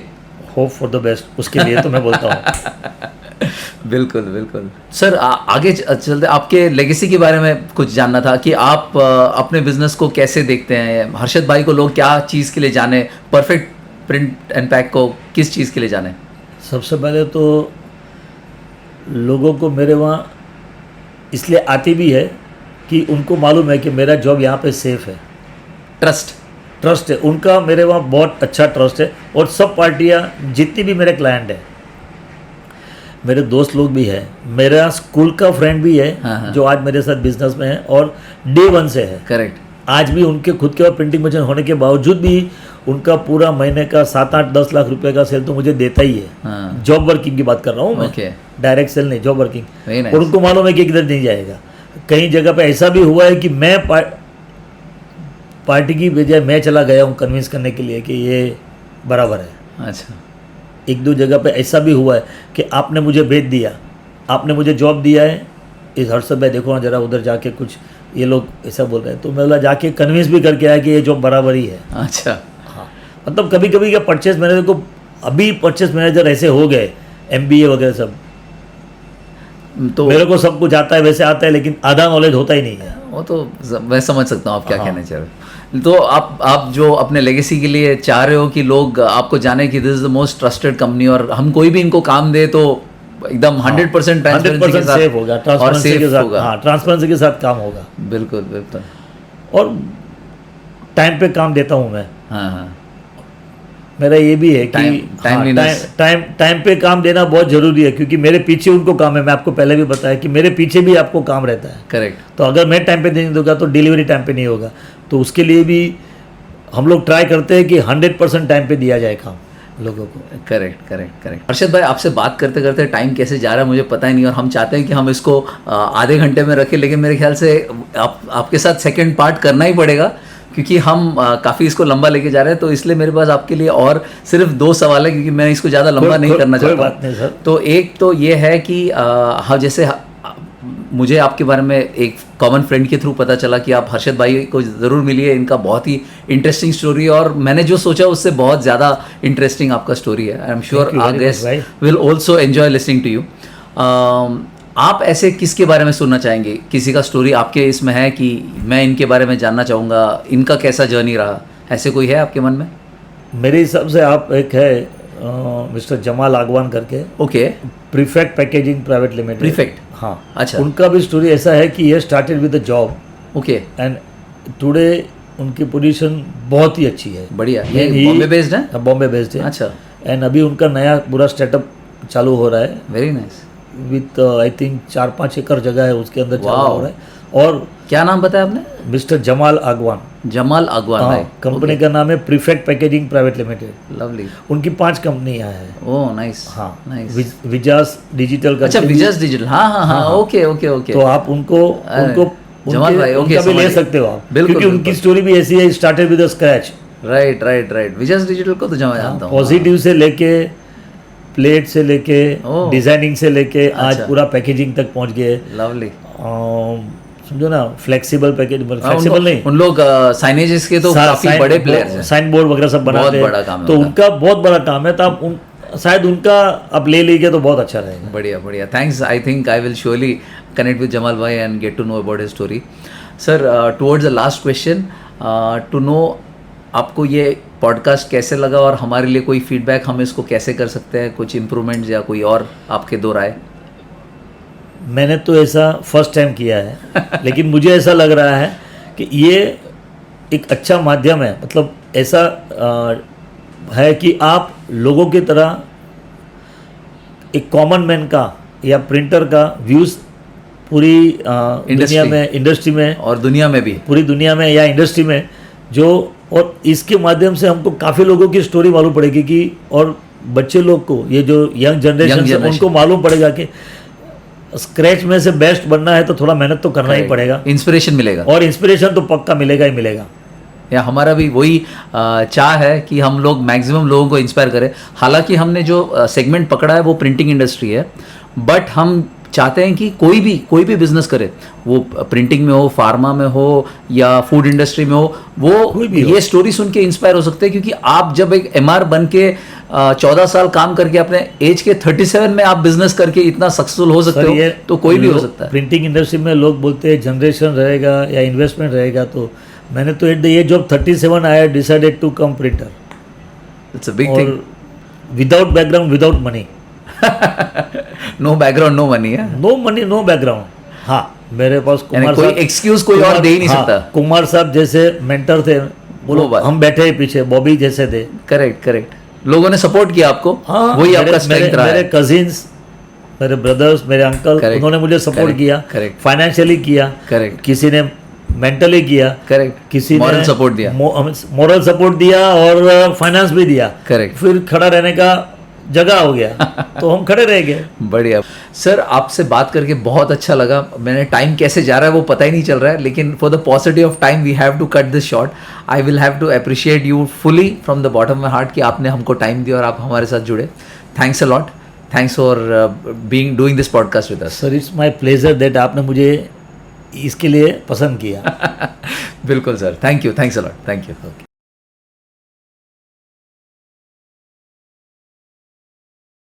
होप फॉर द बेस्ट, उसके लिए तो मैं बोलता हूँ। बिल्कुल बिल्कुल सर। आगे चलते, आपके लेगेसी के बारे में कुछ जानना था कि आप अपने बिजनेस को कैसे देखते हैं। हर्षद भाई को लोग क्या चीज़ के लिए जाने, परफेक्ट प्रिंट एंड पैक को किस चीज़ के लिए जाने? सबसे पहले तो लोगों को मेरे वहाँ इसलिए आती भी है कि उनको मालूम है कि मेरा जॉब यहाँ पे सेफ है, ट्रस्ट है उनका, मेरे वहाँ बहुत अच्छा ट्रस्ट है। और सब पार्टियाँ जितनी भी मेरे क्लाइंट हैं, मेरे दोस्त लोग भी हैं, मेरा स्कूल का फ्रेंड भी है, हाँ। जो आज मेरे साथ बिजनेस में है और डे वन से है। करेक्ट। आज भी उनके खुद के और प्रिंटिंग मशीन होने के बावजूद भी उनका पूरा महीने का 7-8-10 लाख रुपए का सेल तो मुझे देता ही है। हाँ। जॉब वर्किंग की बात कर रहा हूँ मैं, Okay. डायरेक्ट सेल नहीं, जॉब वर्किंग। Very nice. और उनको मालूम है कि किधर नहीं जाएगा। कई जगह पे ऐसा भी हुआ है कि मैं पार्टी की बजाय मैं चला गया हूँ कन्विंस करने के लिए कि ये बराबर है। अच्छा। एक दो जगह पे ऐसा भी हुआ है कि आपने मुझे भेज दिया, आपने मुझे जॉब दिया है, इस हर्षद भाई देखो ना जरा उधर जाके कुछ, ये लोग ऐसा बोल रहे हैं, तो मैं बोला जाके कन्विंस भी करके आया कि ये जॉब बराबर ही है। अच्छा। हाँ, मतलब कभी कभी क्या परचेज मैनेजर को, अभी परचेज मैनेजर ऐसे हो गए, MBA वगैरह सब, तो मेरे को सब कुछ आता है वैसे आता है, लेकिन आधा नॉलेज होता ही नहीं है। वो तो मैं समझ सकता हूँ आप क्या हाँ। कहना चाह रहे हो। तो आप जो अपने लेगेसी के लिए चाह रहे हो कि लोग आपको जाने कि this is the most trusted company, और हम कोई भी इनको काम दे तो एकदम 100% ट्रांसपेरेंसी के 100% साथ सेफ होगा, और ट्रांसपेरेंसी के सेफ साथ, होगा। हाँ ट्रांसपेरेंसी के साथ काम होगा। बिल्कुल बिल्कुल। और टाइम पे काम देता हूँ मैं, हाँ हाँ। मेरा ये भी है कि timeliness। टाइम पे काम देना बहुत ज़रूरी है, क्योंकि मेरे पीछे उनको काम है। मैं आपको पहले भी बताया कि मेरे पीछे भी आपको काम रहता है। करेक्ट। तो अगर मैं टाइम पे नहीं दूंगा तो डिलीवरी टाइम पे नहीं होगा। तो उसके लिए भी हम लोग ट्राई करते हैं कि 100% टाइम पे दिया जाए काम लोगों को। Correct correct correct. हर्षद भाई, आपसे बात करते करते टाइम कैसे जा रहा है मुझे पता ही नहीं, और हम चाहते हैं कि हम इसको आधे घंटे में रखें, लेकिन मेरे ख्याल से आपके साथ सेकंड पार्ट करना ही पड़ेगा, क्योंकि हम काफ़ी इसको लंबा लेके जा रहे हैं। तो इसलिए मेरे पास आपके लिए और सिर्फ 2 सवाल है, क्योंकि मैं इसको ज़्यादा लंबा नहीं करना कोई चाहता। बात नहीं सर। तो एक तो ये है कि हाँ, जैसे मुझे आपके बारे में एक कॉमन फ्रेंड के थ्रू पता चला कि आप हर्षद भाई को ज़रूर मिलिए, इनका बहुत ही इंटरेस्टिंग स्टोरी है, और मैंने जो सोचा उससे बहुत ज़्यादा इंटरेस्टिंग आपका स्टोरी है। I am sure our guest will also enjoy listening to you. आप ऐसे किसके बारे में सुनना चाहेंगे? किसी का स्टोरी आपके इसमें है कि मैं इनके बारे में जानना चाहूँगा, इनका कैसा जर्नी रहा, ऐसे कोई है आपके मन में? मेरे हिसाब से आप एक है मिस्टर जमाल आगवान करके, okay. Prefect packaging private limited. Prefect, हाँ अच्छा। उनका भी स्टोरी ऐसा है कि ये started with the job, okay. And today उनकी पोजीशन बहुत ही अच्छी है। बढ़िया। ये And he- बॉम्बे बेस्ड है? बॉम्बे बेस्ड है। अच्छा। एंड अभी उनका नया पूरा स्टार्टअप चालू हो रहा है very nice. With I think 4-5 एकड़ जगह है उसके अंदर चालू Wow. हो रहा है। और क्या नाम बताया आपने? मिस्टर जमाल आगवान, जमाल अगवान भाई। कंपनी का नाम है prefect packaging private limited. Lovely. उनकी 5 कंपनियां हैं। Oh nice. हाँ, नाइस। विजास डिजिटल का। अच्छा, विजस डिजिटल। हाँ हाँ हाँ, ओके ओके ओके। तो आप उनको जमाल भाई, ओके, उनका भी ले समझ सकते हो आप, बिल्कुल, क्योंकि उनकी बिल्कुल। स्टोरी भी ऐसी है, started with scratch. Right right right. विजस डिजिटल को तो जमा जानता हूँ। पॉजिटिव से लेके प्लेट से लेके ओह। डिजाइनिंग से लेके आज अच्छा। पूरा पैकेजिंग तक पहुंच गए। लवली। समझो ना, फ्लेक्सिबल पैकेज, फ्लेक्सिबल नहीं, उन लोग साइनेजेस के तो काफी बड़े प्लेयर्स हैं। साइन बोर्ड वगैरह सब बहुत बनाते बड़ा हैं, काम है तो उनका। उनका बहुत बड़ा काम है। तो आप शायद उनका आप ले लीजिए तो बहुत अच्छा रहेगा। बढ़िया बढ़िया, thanks. I think I will surely connect with Jamal भाई and get to know about his story. Sir, towards the last question, to know आपको ये पॉडकास्ट कैसे लगा, और हमारे लिए कोई फीडबैक हम इसको कैसे कर सकते हैं, कुछ इम्प्रूवमेंट्स या कोई और आपके 2 राय? मैंने तो ऐसा फर्स्ट टाइम किया है लेकिन मुझे ऐसा लग रहा है कि ये एक अच्छा माध्यम है। मतलब ऐसा है कि आप लोगों की तरह एक कॉमन मैन का या प्रिंटर का व्यूज़ पूरी दुनिया में, इंडस्ट्री में, और दुनिया में भी, पूरी दुनिया में या इंडस्ट्री में जो, और इसके माध्यम से हमको काफ़ी लोगों की स्टोरी मालूम पड़ेगी कि, और बच्चे लोग को, ये जो यंग जनरेशन है, उनको मालूम पड़ेगा कि स्क्रैच में से बेस्ट बनना है तो थोड़ा मेहनत तो करना ही पड़ेगा, इंस्पिरेशन मिलेगा। और इंस्पिरेशन तो पक्का मिलेगा ही मिलेगा। या हमारा भी वही चाह है कि हम लोग मैक्सिमम लोगों को इंस्पायर करें। हालांकि हमने जो सेगमेंट पकड़ा है वो प्रिंटिंग इंडस्ट्री है, बट हम चाहते हैं कि कोई भी बिजनेस करे, वो प्रिंटिंग में हो, फार्मा में हो या फूड इंडस्ट्री में हो, वो ये स्टोरी सुन के इंस्पायर हो सकते हैं। क्योंकि आप जब एक MR बन के 14 साल काम करके अपने एज के 37 में आप बिजनेस करके इतना सक्सेसफुल हो सकते हो, तो कोई भी हो सकता है। प्रिंटिंग इंडस्ट्री में लोग बोलते हैं जनरेशन रहेगा या इन्वेस्टमेंट रहेगा, तो मैंने तो at the age of 37 I had decided to come printer. It's a big thing. Without background, without money. No background no money है, नो मनी नो बैकग्राउंड। हाँ, मेरे पास कुमार कोई एक्सक्यूज कोई और दे ही नहीं सकता। कुमार साहब जैसे मेंटर थे, बोलो हम बैठे ही पीछे, बॉबी जैसे थे। करेक्ट। लोगों ने सपोर्ट किया आपको। हाँ, वही आपका स्ट्रेंथ रहा है। मेरे कजिन्स, मेरे ब्रदर्स, मेरे अंकल, उन्होंने मुझे सपोर्ट किया, फाइनेंशियली किया, किसी ने मेंटली किया, किसी मॉरल सपोर्ट दिया, मॉरल सपोर्ट दिया और फाइनेंस भी दिया। फिर खड़ा रहने का जगह हो गया तो हम खड़े रह गए। बढ़िया सर, आपसे बात करके बहुत अच्छा लगा। मैंने टाइम कैसे जा रहा है वो पता ही नहीं चल रहा है, लेकिन for the paucity of time we have to cut this short. I will have to appreciate you fully from the bottom of my heart कि आपने हमको टाइम दिया और आप हमारे साथ जुड़े। Thanks a lot. Thanks for doing this podcast with us. Sir, it's my pleasure that आपने मुझे इसके लिए पसंद किया। बिल्कुल sir, thank you, thanks a lot, thank you.